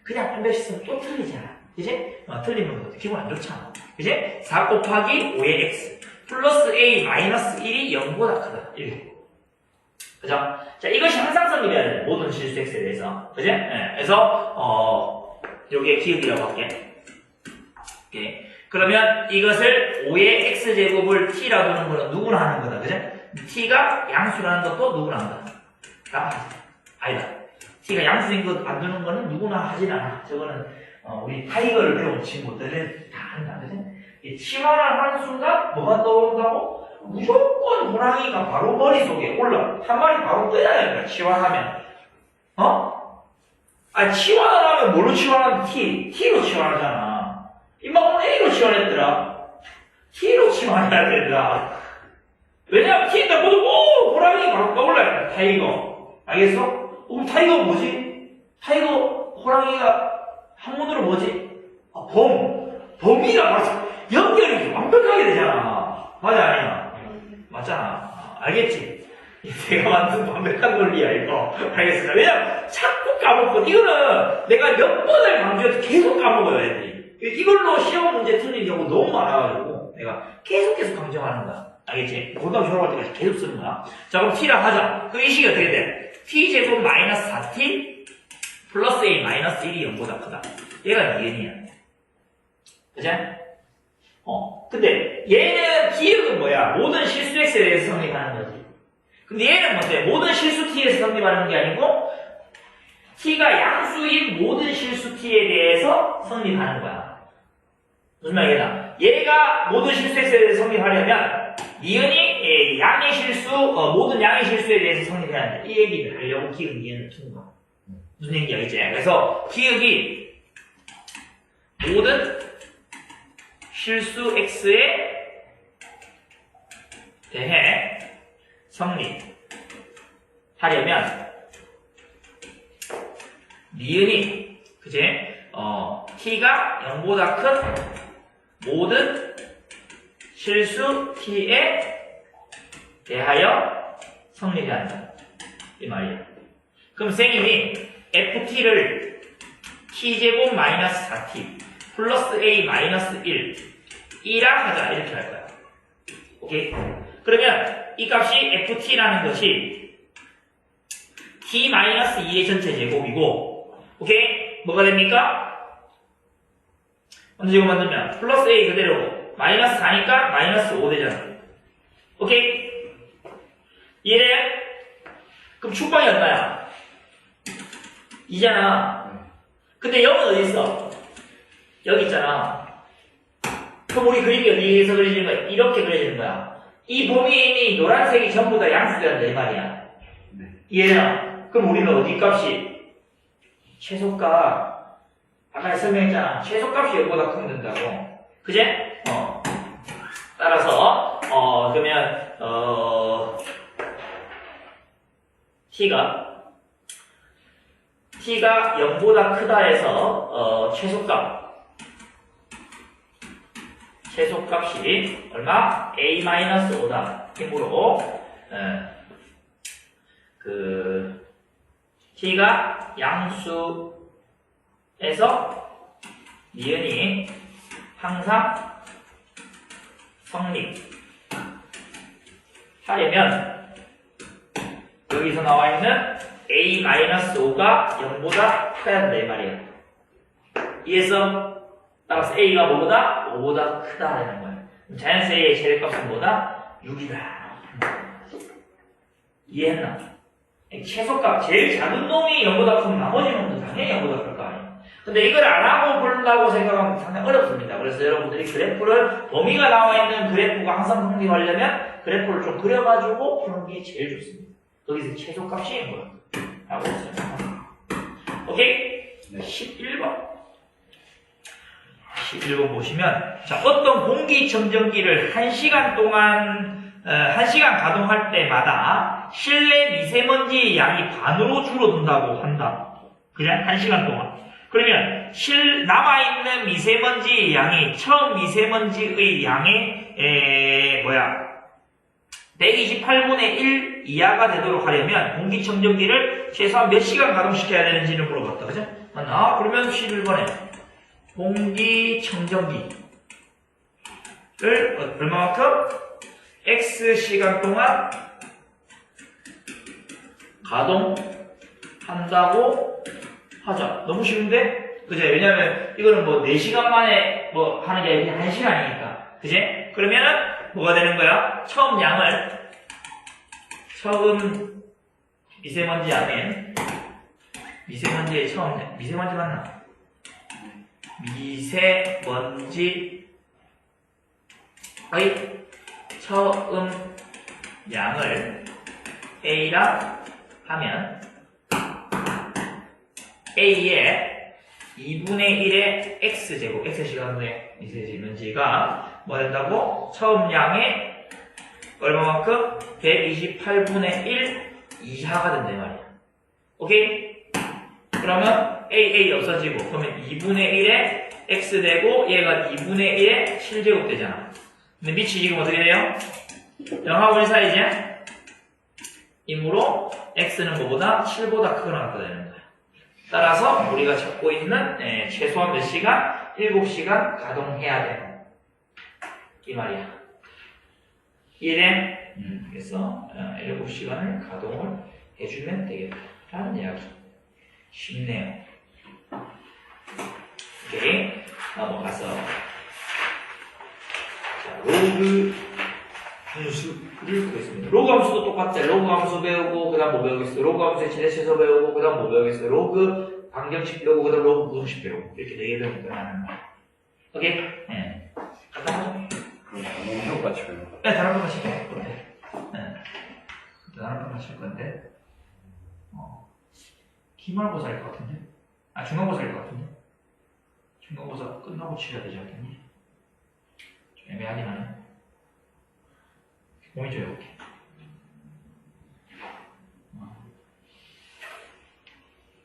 그냥 판별식 쓰면 또 틀리잖아. 그지? 틀리면 기분 안 좋잖아. 그지? 4 곱하기 5의 x 플러스 a 마이너스 1이 0보다 크다. 이렇게. 그죠? 자, 이것이 항상 성립해야 돼. 모든 실수 x에 대해서. 그지? 네. 그래서, 여기에 기억이라고 할게. 오케이. 그러면 이것을 5의 x제곱을 t라고 하는 거는 누구나 하는 거다. 그죠? t가 양수라는 것도 누구나 한다. 아니다. t가 양수인 것 안 두는 거는 누구나 하진 않아. 저거는, 우리 타이거를 배운 친구들은 다 한다. 그죠? 치환을 하는 순간 뭐가 떠오른다고? 무조건 호랑이가 바로 머릿속에 올라. 한 마리 바로 떠야 됩니다. 치환하면. 치환을 하면 뭘로 치환하면 T로 치환하잖아. 임마 오늘 A로 치환했더라. T로 치환해야 된다. 왜냐면 T인데 모두 호랑이 바로 떠올라야 돼. 타이거. 알겠어? 그럼 타이거 뭐지? 타이거 호랑이가 한문으로 뭐지? 범위가 바로 연결이 완벽하게 되잖아. 맞아, 아니야? 맞잖아. 알겠지? 내가 만든 완벽한 논리야, 이거. 알겠습니다. 왜냐면, 자꾸 까먹고, 이거는 내가 몇 번을 강조해도 계속 까먹어요, 애들이. 이걸로 시험 문제 틀린 경우 너무 많아가지고, 내가 계속 강조하는 거야. 알겠지? 고등학교 졸업할 때까지 계속 쓰는 거야. 자, 그럼 t라 하자. 그럼 이 식이 어떻게 돼? t제곱 마이너스 4t 플러스 a 마이너스 1이 0보다 크다. 얘가 니은이야. 그치? 근데 얘는 기억은 뭐야? 모든 실수 x에 대해서 성립하는 거지. 근데 얘는 뭔데? 모든 실수 t에서 성립하는 게 아니고 t가 양수인 모든 실수 t에 대해서 성립하는 거야. 무슨 말이야? 얘가 모든 실수 x에 대해서 성립하려면 니은이 양의 실수, 모든 양의 실수에 대해서 성립해야 돼. 이 얘기를 하려고 기억 니은을 튼 거야. 무슨 얘기인지 알겠지? 그래서 기억이 모든 실수 x에 대해 성립하려면 니은이 그제 t가 0보다 큰 모든 실수 t에 대하여 성립해야 한다. 이 말이에요. 그럼 선생님이 ft를 t제곱 마이너스 4t 플러스 a 마이너스 1이라 하자 이렇게 할 거야. 오케이? 그러면 이 값이 ft라는 것이 t 마이너스 2의 전체 제곱이고, 오케이? 뭐가 됩니까? 먼저 제곱 만들면 플러스 a 그대로고 마이너스 4니까 마이너스 5 되잖아. 오케이? 이해돼? 그럼 축방이 얼마야? 2잖아. 근데 0은 어디 있어? 여기 있잖아. 그럼 우리 그림이 어디에서 그려지는 거야? 이렇게 그려지는 거야. 이 범위에 있는 이 노란색이 전부 다 양수된다 이 말이야. 네. 이해나? 그럼 우리는 어디 값이? 최소값. 아까 설명했잖아. 최소값이 0보다 크면 된다고. 그제? 따라서 그러면 t가 0보다 크다 해서 최소값이 얼마? a-5다. 힘으로 t가 양수에서 니은이 항상 성립하려면 여기서 나와 있는 a-5가 0보다 커야 한다 이 말이야. 이에서 따라서 a가 뭐보다? 5보다 크다라는 거야. 자연수 a의 최대값은 뭐다? 6이다. 이해했나? 최소값 제일 작은 놈이 0보다 크면 나머지 놈도 당연히 0보다 클 거 아니야. 근데 이걸 안 하고 본다고 생각하면 상당히 어렵습니다. 그래서 여러분들이 그래프를 범위가 나와 있는 그래프가 항상 성립하려면 그래프를 좀 그려가지고 푸는 게 제일 좋습니다. 거기서 최소값이 뭐야? 라고 생각합니다. 오케이? 11번. 11번 보시면, 자, 어떤 공기청정기를 1시간 동안, 1시간 가동할 때마다 실내 미세먼지의 양이 반으로 줄어든다고 한다. 그냥 1시간 동안. 그러면, 남아있는 미세먼지의 양이 처음 미세먼지의 양의, 128분의 1 이하가 되도록 하려면 공기청정기를 최소한 몇 시간 가동시켜야 되는지를 물어봤다. 그죠? 맞나? 그러면 11번에 공기청정기를 얼마만큼? X시간 동안 가동한다고 하자. 너무 쉬운데? 그제? 왜냐면 이거는 뭐 4시간 만에 뭐 하는 게 아니라 1시간이니까. 그제? 그러면은 뭐가 되는 거야? 처음 미세먼지 양은 미세먼지의 처음 미세먼지 맞나? 미세먼지의 처음 양을 A라 하면 A의 2분의 1의 X제곱, X시간분의 미세먼지가 뭐 된다고? 처음 양의 얼마만큼? 128분의 1 이하가 된다 이 말이야. 오케이? 그러면 A 없어지고 그러면 2분의 1에 X 되고 얘가 2분의 1에 7제곱 되잖아. 근데 밑이 지금 어떻게 돼요? 0하고 1 사이지? 이므로 X는 뭐보다? 7보다 크거나 같다 되는 거야. 따라서 우리가 찾고 있는 최소한 몇 시간? 7시간 가동해야 돼요. 이 말이야. 이해돼? 그래서 7시간을 가동을 해주면 되겠다 라는 이야기. 쉽네요. 오케이. 넘어가서 자, 로그 함수를 보겠습니다. 로그 함수도 똑같죠. 로그 함수 배우고 그 다음 뭐 배우겠어요? 로그 함수의 최대치에서 배우고 그 다음 뭐 배우겠어요? 로그 방정식 배우고 그 다음 로그 부등식 배우고 이렇게 4개 배우면 끝나는 거야. 오케이? 네. 간단하죠? 그럼 같이 배워. 네, 다른 거 같이 배울 건데. 네. 다른 거 같이 할 건데. 기말고사일 것 같은데? 아, 중간고사일 것 같은데? 중간고사 끝나고 치러야 되지 않겠니? 좀 애매하긴 하네. 공이죠, 이렇게.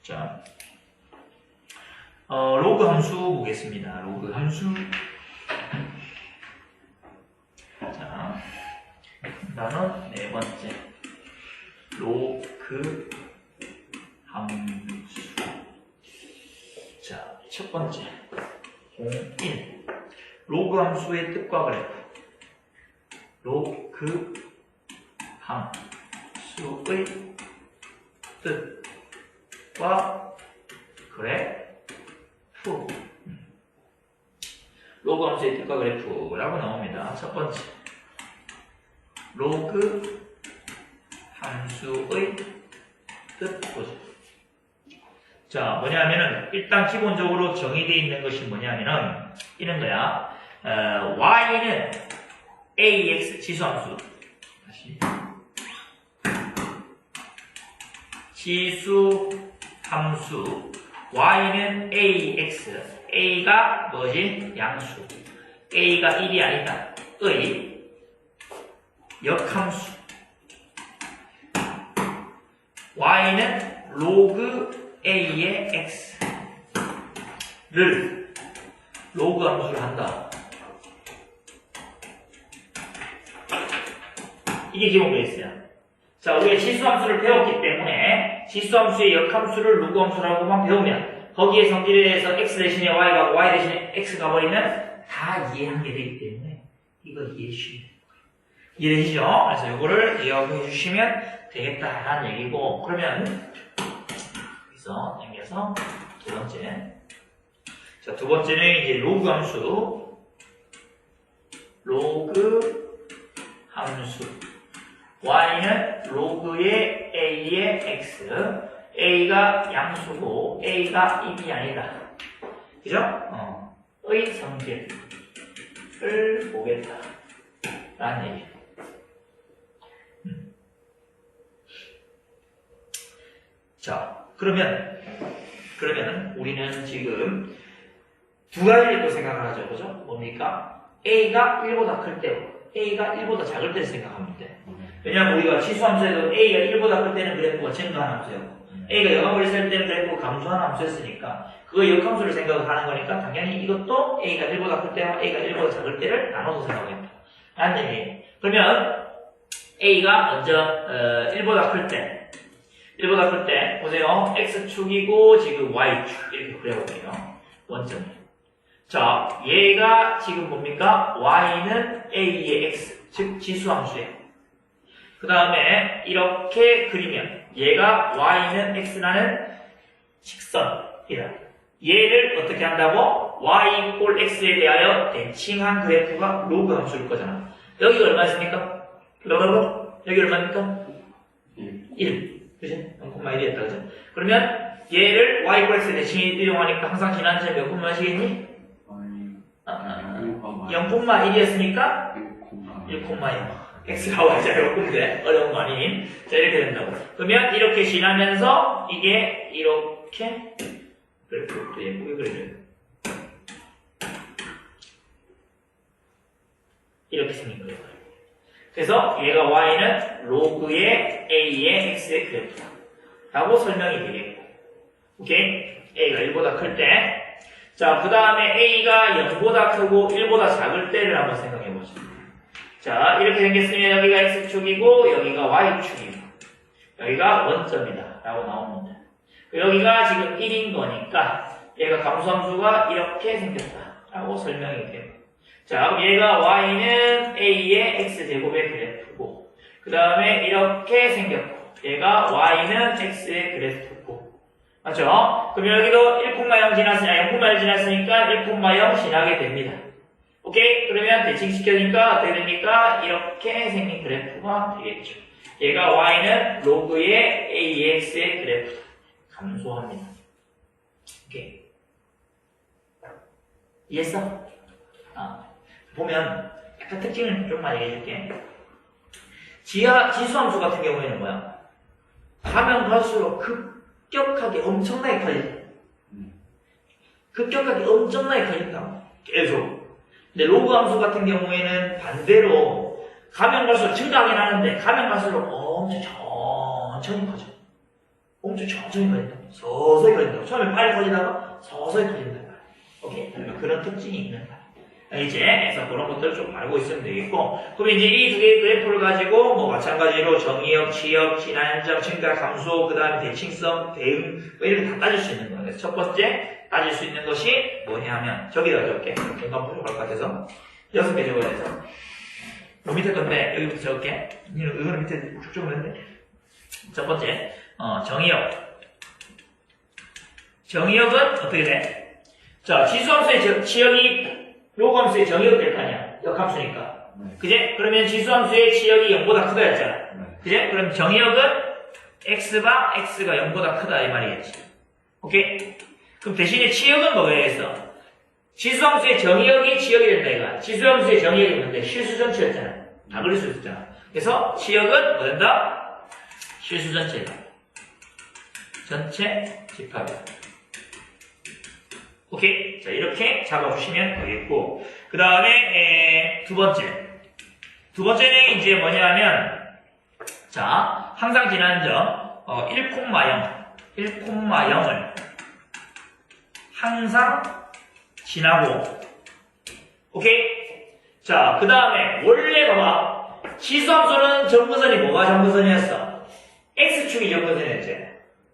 자, 로그 함수 보겠습니다. 로그 함수. 자, 나는 네 번째. 로그 함수. 자, 첫 번째. 01. 로그 함수의 뜻과 그래프. 로그 함수의 뜻과 그래프. 로그 함수의 뜻과 그래프라고 나옵니다. 첫 번째. 로그 함수의 뜻 보죠. 자, 뭐냐면은 일단 기본적으로 정의되어 있는 것이 뭐냐면은 이런 거야. y는 ax 지수함수. 다시. 지수함수. y는 ax. a가 뭐지? 양수. a가 1이 아니다. 의 역함수. y는 로그 a의 x를 로그 함수를 한다. 이게 기본 베이스야. 자, 우리가 지수함수를 배웠기 때문에 지수함수의 역함수를 로그 함수라고만 배우면 거기에 성질에서 x 대신에 y가 y 대신에 x가 버리면 다 이해하게 되기 때문에 이거 이해해 주시면 돼요. 이해되시죠? 그래서 이거를 이해해 주시면 되겠다라는 얘기고, 그러면 여기서 당겨서 두 번째. 자, 두 번째는 이제 로그 함수. 로그 함수. y는 로그의 a의 x. a가 양수고 a가 1이 아니다. 그죠? 의 성질을 보겠다. 라는 얘기. 자, 그러면 우리는 지금 두 가지를 또 생각을 하죠. 그죠? 뭡니까? a가 1보다 클 때고 a가 1보다 작을 때를 생각하면 돼. 왜냐면 우리가 지수함수에도 a가 1보다 클 때는 그래프가 증가하는 함수였고 a가 영함을 쓸 때는 그래프가 감소하는 함수였으니까 그거 역함수를 생각하는 거니까 당연히 이것도 a가 1보다 클 때와 a가 1보다 작을 때를 나눠서 생각합니다. 라는 얘기예요. 그러면 a가 먼저 1보다 클 때 보세요. x축이고 지금 y축 이렇게 그려볼게요. 원점. 자, 얘가 지금 뭡니까? y는 a의 x, 즉 지수함수예요. 그 다음에 이렇게 그리면 얘가 y는 x라는 직선이다. 얘를 어떻게 한다고? y 꼴 x에 대하여 대칭한 그래프가 로그 함수일 거잖아. 여기가 얼마였습니까? 여기 얼마입니까? 1. 그치? 0,1이었다. 그죠? 그러면 얘를 y 꼴 x에 대칭 이용하니까 항상 지난 점이 몇 콤마시겠니? 0,1이었으니까 1,0. x가 y자 요건데 어려운 거 아닌. 자, 이렇게 된다고. 그러면 이렇게 지나면서 이게 이렇게 그래프도 예쁘게 그려줘요. 이렇게 생긴 거예요. 그래서 얘가 y는 로그의 a의 x의 그래프다 라고 설명이 되겠고, 오케이? a가 1보다 클 때. 자, 그 다음에 a가 0보다 크고 1보다 작을 때를 한번 생각해보죠. 자, 이렇게 생겼으면 여기가 x축이고 여기가 y축이고 여기가 원점이다 라고 나옵니다. 여기가 지금 1인 거니까 얘가 감소함수가 이렇게 생겼다 라고 설명이 돼요. 자, 그럼 얘가 y는 a의 x제곱의 그래프고 그 다음에 이렇게 생겼고 얘가 y는 x의 그래프고, 맞죠? 그럼 여기도 1,0 지났으니까 0,1 지났으니까 1,0 지나게 됩니다. 오케이? 그러면 대칭시켜니까 어떻게 됩니까? 이렇게 생긴 그래프가 되겠죠. 얘가 y는 로그의 ax의 그래프 감소합니다. 오케이? 이해했어? 보면 약간 특징을 좀만 얘기해줄게. 지수함수 같은 경우에는 뭐야? 가면 갈수록 급격하게 엄청나게 커진다. 급격하게 엄청나게 커진다. 계속. 근데 로그 함수 같은 경우에는 반대로 가면 갈수록 증가하긴 하는데 가면 갈수록 엄청 천천히 커져. 엄청 천천히 커진다. 서서히 커진다. 처음에 빨리 커지다가 서서히 커진다. 오케이? 그런 특징이 있는 거야. 이제 그래서 그런 것들을 좀 알고 있으면 되겠고, 그럼 이제 이 두 개의 그래프를 가지고 뭐 마찬가지로 정의역, 지역, 진환점, 증가, 감소, 그 다음에 대칭성, 대응 뭐 이렇게 다 따질 수 있는 거예요. 그래서 첫 번째 따질 수 있는 것이 뭐냐 하면 저기다 적을게. 공간 부족할 것 같아서 6개 적어야 돼서 요 밑에 건데 여기부터 적을게. 이거는 밑에 쭉 적었는데 첫 번째 정의역. 정의역은 어떻게 돼? 자, 지수함수의 지역이 요함수의 정의역 될 거 아니야. 역함수니까. 그제? 그러면 지수함수의 지역이 0보다 크다 했잖아. 그제? 그럼 정의역은 x가 0보다 크다 이 말이겠지. 오케이? 그럼 대신에 치역은 뭐가 되겠어? 지수함수의 정의역이 지역이 된다 이거야. 지수함수의 정의역이 뭔데? 실수 전체였잖아. 다 그릴 수 있었잖아. 그래서 치역은 뭐 된다? 실수 전체다. 전체 집합이다. 오케이. 자, 이렇게 잡아주시면 되겠고. 그 다음에, 두 번째는 이제 뭐냐면, 자, 항상 지나는 점, 1,0을 항상 지나고, 오케이? 자, 그 다음에, 원래 봐봐. 지수함수는 점근선이 뭐가 점근선이었어? X축이 점근선이었지.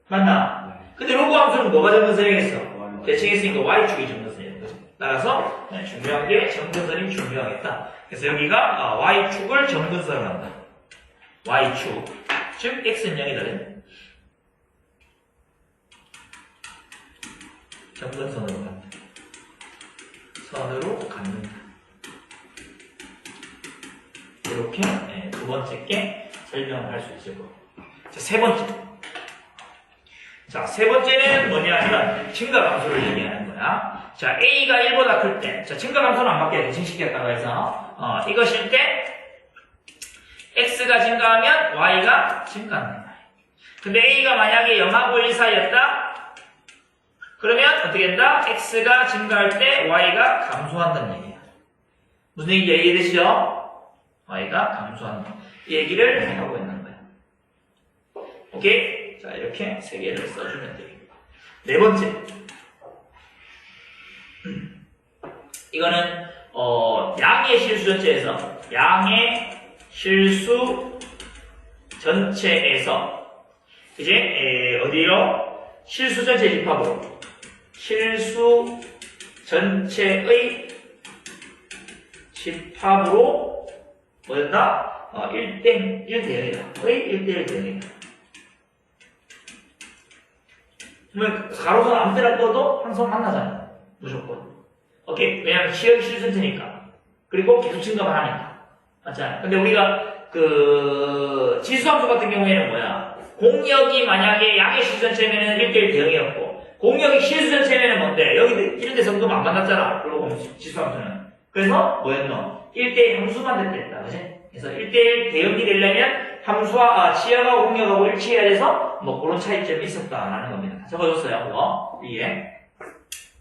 맞나? 근데 로그 함수는 뭐가 점근선이겠어? 대칭했으니까 Y축이 점근선이었는 거죠. 따라서 중요한 게 점근선이 중요하겠다. 그래서 여기가 Y축을 점근선으로 한다. Y축. 즉 X는 0이다. 점근선으로 간다. 선으로 갖는다. 이렇게 두 번째 게 설명을 할 수 있을 거고. 자, 세 번째. 자, 세 번째는 뭐냐면 증가감소를 얘기하는 거야. 자, A가 1보다 클 때, 자, 증가감소는 안 바뀌어요. 대칭시켰다고 해서 이것일 때 X가 증가하면 Y가 증가한다. 근데 A가 만약에 0하고 1 사이였다? 그러면 어떻게 된다? X가 증가할 때 Y가 감소한다는 얘기야. 무슨 얘기인지 이해되시죠? Y가 감소한다. 이 얘기를 하고 있는 거야. 오케이? 자, 이렇게 세 개를 써주면 되겠다. 네 번째. 이거는, 양의 실수 전체에서, 이제, 어디로? 실수 전체 집합으로. 실수 전체의 집합으로, 뭐였다? 1대 0이다. 거의 1대1 대응이다. 그러면 가로선 아무 데나 떠도 항상 만나잖아. 무조건. 오케이? 왜냐면 지역이 실수전체니까. 그리고 계속 증가만 하니까. 맞잖아. 근데 우리가 지수함수 같은 경우에는 뭐야? 공역이 만약에 양의 실수전체면은 1대1 대응이었고, 공역이 실수전체면은 뭔데? 여기 이런 데서 안 만났잖아. 그러고 지수함수는. 그래서 뭐였노? 1대1 함수만 됐다. 그치? 그래서 1대1 대응이 되려면 함수와 지역하고 공역하고 일치해야 돼서 뭐 그런 차이점이 있었다라는 겁니다. 적어줬어요. 그거 위에.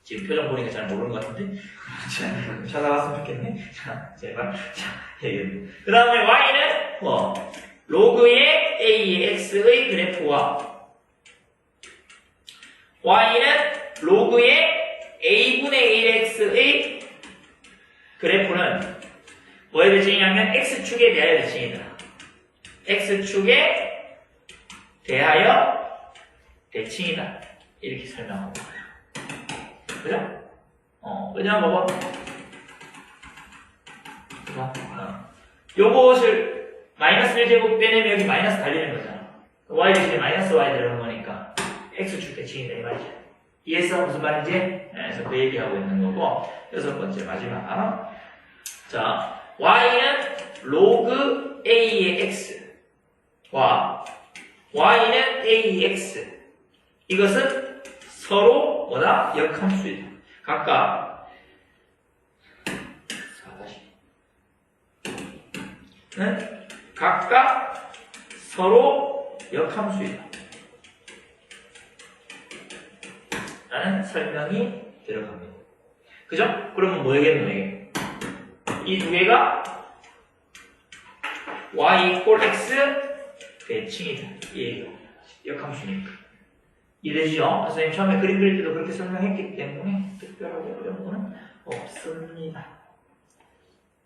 지금 표정 보니까 잘 모르는 것 같은데 찾아봤으면 좋겠네. 자, 제발. 자, 그 다음에 Y는 뭐 로그의 AX의 그래프와 Y는 로그의 A분의 1X의 그래프는 뭐에 대칭이냐면 X축에 대하여 대칭이다. X축에 대하여 대칭이다. 이렇게 설명하고 있어요. 그죠? 왜냐면 봐봐. 요것을 마이너스 1제곱 빼내면 여기 마이너스 달리는 거잖아. Y 대신에 마이너스 Y 들어간 거니까 X축 대칭이다 이 말이죠. 이해했어? 무슨 말인지? 네, 그래서 그 얘기하고 있는 거고. 여섯 번째 마지막. 자, Y는 로그 A의 X와 Y는 A의 X. 이것은 서로 뭐다? 역함수이다. 각각 서로 역함수이다. 라는 설명이 들어갑니다. 그죠? 그러면 뭐겠노 이게? 이 두 개가 y equal x 대칭이다. 얘가 역함수니까. 이해되죠? 선생님 처음에 그림 그릴 때도 그렇게 설명했기 때문에 특별하게 어려운 거는 없습니다.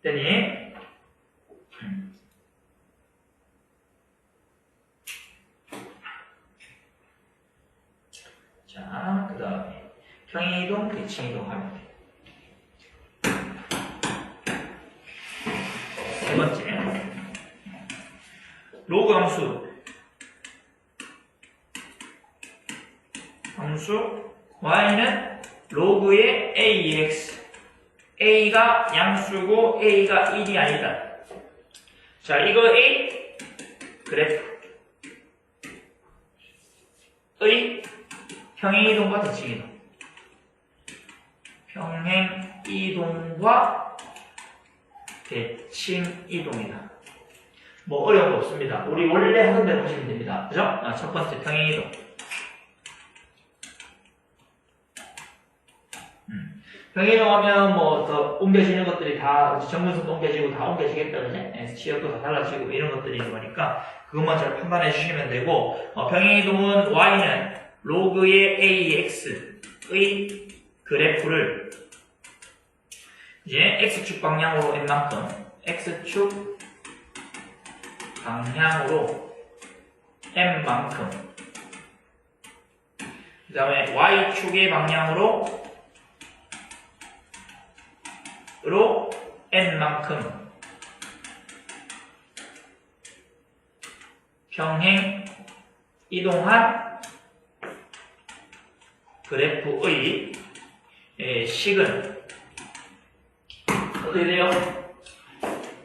됐니? 자, 그 다음에 평행이동, 대칭이동 하면 돼. 세 번째, 로그 함수 y는 로그의 ax, a가 양수고 a가 1이 아니다. 자, 이거 a 그래프의 평행이동과 대칭이동, 평행이동과 대칭이동이다. 뭐 어려운 거 없습니다. 우리 원래 하던 대로 하시면 됩니다. 그죠? 첫 번째 평행이동. 평행이동 하면 뭐 더 옮겨지는 것들이 다 정근선도 옮겨지고 다 옮겨지겠다, 그지? 지역도 다 달라지고 이런 것들이 있는 거니까 그것만 잘 판단해 주시면 되고, 평행이동은 y는 로그의 ax의 그래프를 이제 x축 방향으로 n만큼, x축 방향으로 n만큼, 그 다음에 y축의 방향으로 n만큼 평행 이동한 그래프의 식은 어떻게 돼요?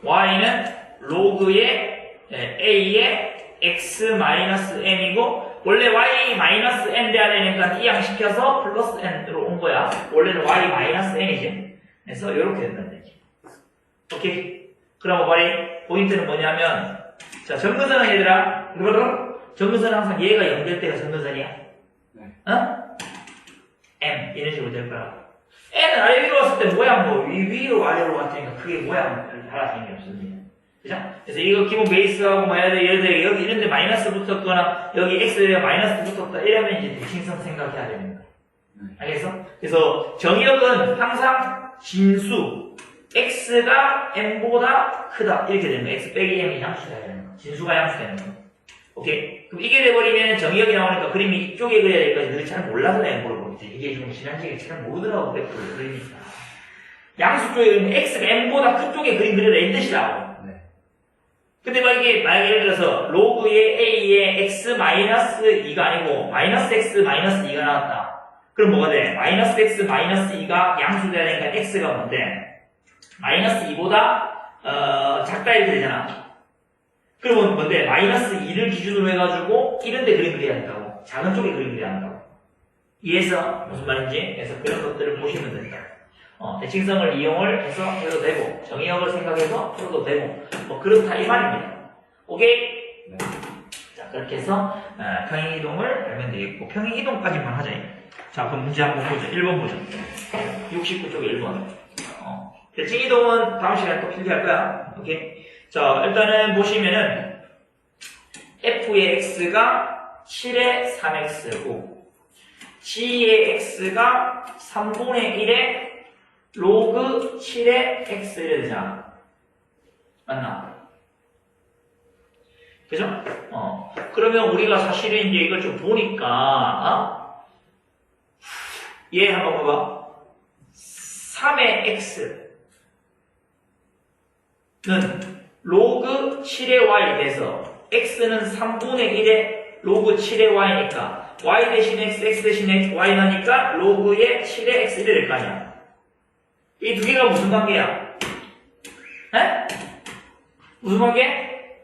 y는 로그의 a의 x-n이고, 원래 y-n 돼야 되니까 이항시켜서 플러스 n으로 온 거야. 원래는 y-n이지. 그래서 이렇게 된다는 얘기. 오케이? 그럼 말이 포인트는 뭐냐면, 자, 정근선은 얘들아, 정근선은 항상 얘가 연결돼가 정근선이야. 네. 어? M 이런 식으로 될 거라고. N은 아래 위로 왔을 때 모양 뭐 위로 아래로 왔으니까 크게 모양 달라지는 게 없습니다. 그죠? 그래서 이거 기본 베이스하고 뭐 예를 들어 여기 이런데 마이너스 붙었거나 여기 X에 마이너스 붙었다 이러면 이제 대칭성 생각해야 됩니다. 알겠어? 그래서 정의역은 항상 진수 X가 M보다 크다 이렇게 되는 거야. X 빼기 M이 양수가 되는 거야. 진수가 양수가 되는 거야. 오케이? 그럼 이게 돼버리면 정의역이 나오니까 그림이 이쪽에 그려야 될 거지. 너희 잘 몰라서 내가 물어보고 있지. 이게 지금 지난주에 잘 모르더라고 그래프를 그리니까. 양수 쪽에 그리면 X가 M보다 큰 쪽에 그림 그려라 이 뜻이라고. 근데 만약에 예를 들어서 로그의 A의 X-2가 아니고 마이너스 X-2가 나왔다. 그럼 뭐가 돼? 마이너스 X-2가 양수돼야 되니까 X가 뭔데? 마이너스 2보다 작다 이렇게 되잖아. 그러면 뭔데? 마이너스 2를 기준으로 해가지고 이런데 그림 그려야 한다고. 작은 쪽에 그림 그려야 한다고. 이해해서 무슨 말인지? 그래서 그런 것들을 보시면 된다. 대칭성을 이용을 해서 해도 되고, 정의역을 생각해서 풀어도 되고, 뭐 그렇다 이 말입니다. 오케이? 네. 자, 그렇게 해서 평행이동을 알면 되겠고, 평행이동까지만 하자. 자, 그럼 문제 한번 보죠. 1번 보죠. 69쪽에 1번. 대칭이동은 다음 시간에 또 필기할 거야. 오케이? 자, 일단은 보시면은 f의 x가 7의 3x고 g의 x가 3분의 1의 로그 7의 x 이래 되잖아. 맞나? 그죠? 그러면 우리가 사실은 이제 이걸 좀 보니까 얘 한번 봐봐. 3의 x는 로그 7의 y 돼서 x는 3분의 1의 로그 7의 y니까 y 대신 x, x 대신 y 나니까 로그의 7의 x 이래 될 거 아니야. 이 두 개가 무슨 관계야? 에? 무슨 관계?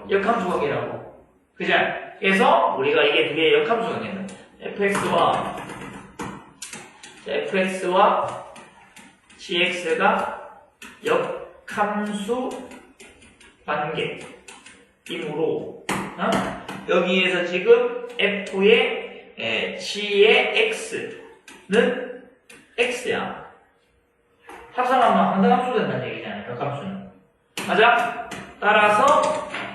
역함수 관계라고. 그죠? 그래서 우리가 이게 두 개의 역함수 관계다. fx와 gx가 역함수 관계이므로 여기에서 지금 f의 g의 x는 x야. 합산하면 한등함수 된다는 얘기잖아요. 역함수는. 맞아? 따라서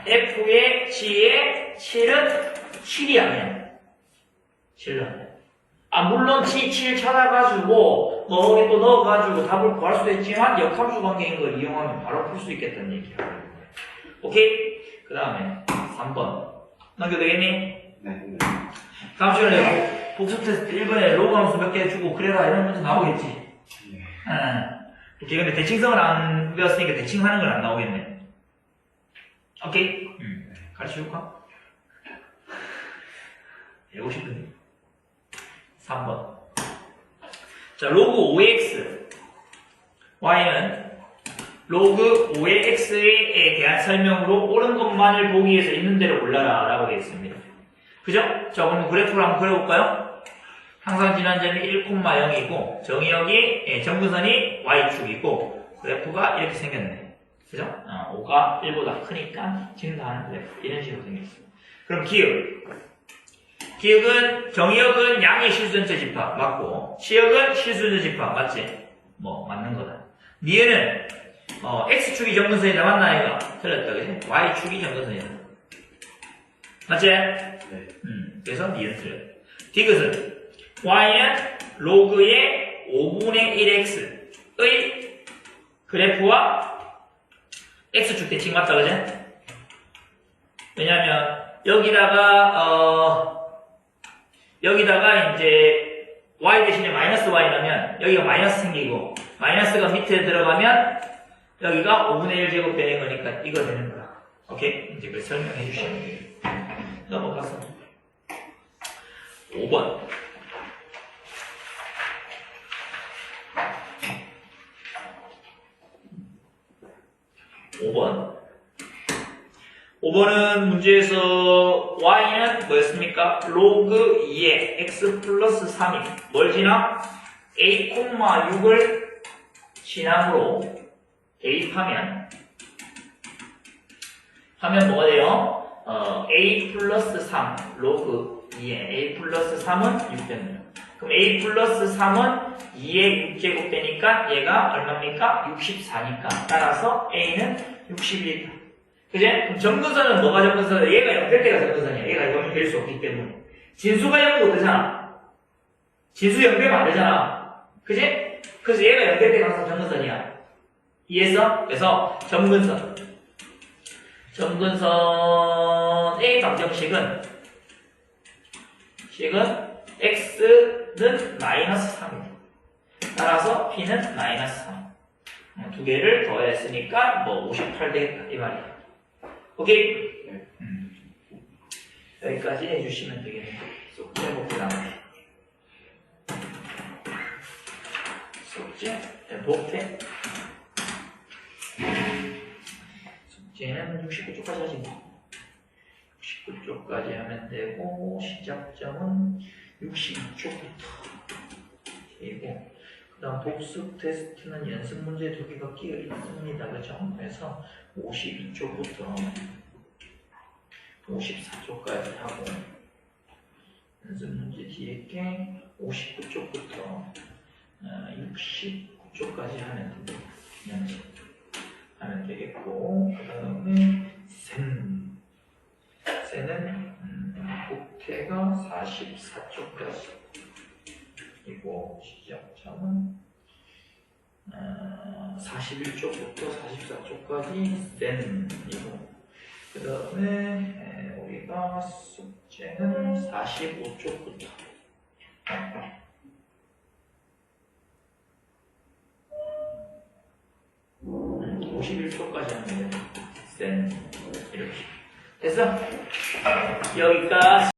f의 g의 7은 7이 아니야. 7은. 물론 G7 찾아가지고 뭐 여기 또 넣어가지고 답을 구할 수도 있지만 역함수 관계인 걸 이용하면 바로 풀 수 있겠다는 얘기야. 오케이? 그 다음에 3번 넘겨도 되겠니? 네. 다음 시간에 복습 테스트 1번에 로그 함수 몇 개 주고 그래라 이런 문제 나오겠지? 네. 오케이. 근데 대칭성을 안 배웠으니까 대칭하는 건 안 나오겠네. 오케이? 가르쳐줄까? 배우고 싶은데 3번. 자, 로그 5x. y는 로그 5의 x에 대한 설명으로 옳은 것만을 보기 위해서 있는 대로 골라라 라고 되어 있습니다. 그죠? 자, 그럼 그래프를 한번 그려볼까요? 항상 지난 점이 1,0이고 정의역이 점근선이 y축이고 그래프가 이렇게 생겼네. 그죠? 5가 1보다 크니까 증가하는 그래프. 이런 식으로 생겼어요. 그럼 기역은 정의역은 양의 실수전체 집합 맞고 치역은 실수전체 집합 맞지? 뭐 맞는 거다. 니은은 x축이 점근선이다 맞나 이거? 틀렸다 그지? y축이 점근선이다 맞지? 네. 그래서 니은 틀렸다. 디귿은 y는 로그의 5분의 1x의 그래프와 x축 대칭 맞다 그지? 왜냐면 여기다가 이제 y 대신에 마이너스 y라면 여기가 마이너스 생기고 마이너스가 밑에 들어가면 여기가 5분의 1제곱 되는 거니까 이거 되는 거야. 오케이? 이제 그걸 설명해 주시면 돼요. 넘어가서 5번. 5번은 문제에서 y는 뭐였습니까? 로그 2의 x 플러스 3이 뭘 지나? a, 6을 진함으로 대입하면 뭐가 돼요? a 플러스 3 로그 2의 a 플러스 3은 6 됩니다. 그럼 a 플러스 3은 2의 6제곱 되니까 얘가 얼마입니까? 64니까 따라서 a는 61이다. 그지? 그럼 점근선은 뭐가 점근선이야? 얘가 0 될 때가 점근선이야. 얘가 0이 될 수 없기 때문에. 진수가 0은 못되잖아. 진수 0 되면 안 되잖아. 그지? 그래서 얘가 0 될 때가 항상 점근선이야. 이해했어? 그래서 점근선의 방정식은 x는 마이너스 3이다. 따라서 p는 마이너스 3. 두 개를 더했으니까 뭐 58 되겠다 이 말이야. 오케이? 여기까지 해주시면 되겠네요. 숙제 목표 숙제 목표 숙제는 69쪽까지 하시면 돼요. 69쪽까지 하면 되고 시작점은 62쪽부터 되고 그 다음 복습 테스트는 연습 문제 2개가 끼어 있습니다. 그죠? 그래서 52쪽부터 54쪽까지 하고 연습 문제 뒤에 게 59쪽부터 69쪽까지 하면 됩니다. 연습 하면 되겠고 그 다음에 센은 국태가 44쪽까지 그리고 시작점은 41쪽부터 44쪽까지 센이고 그 다음에 우리가 숙제는 45쪽부터 51쪽까지 하면 돼요. 센 이렇게 됐어? 여기까지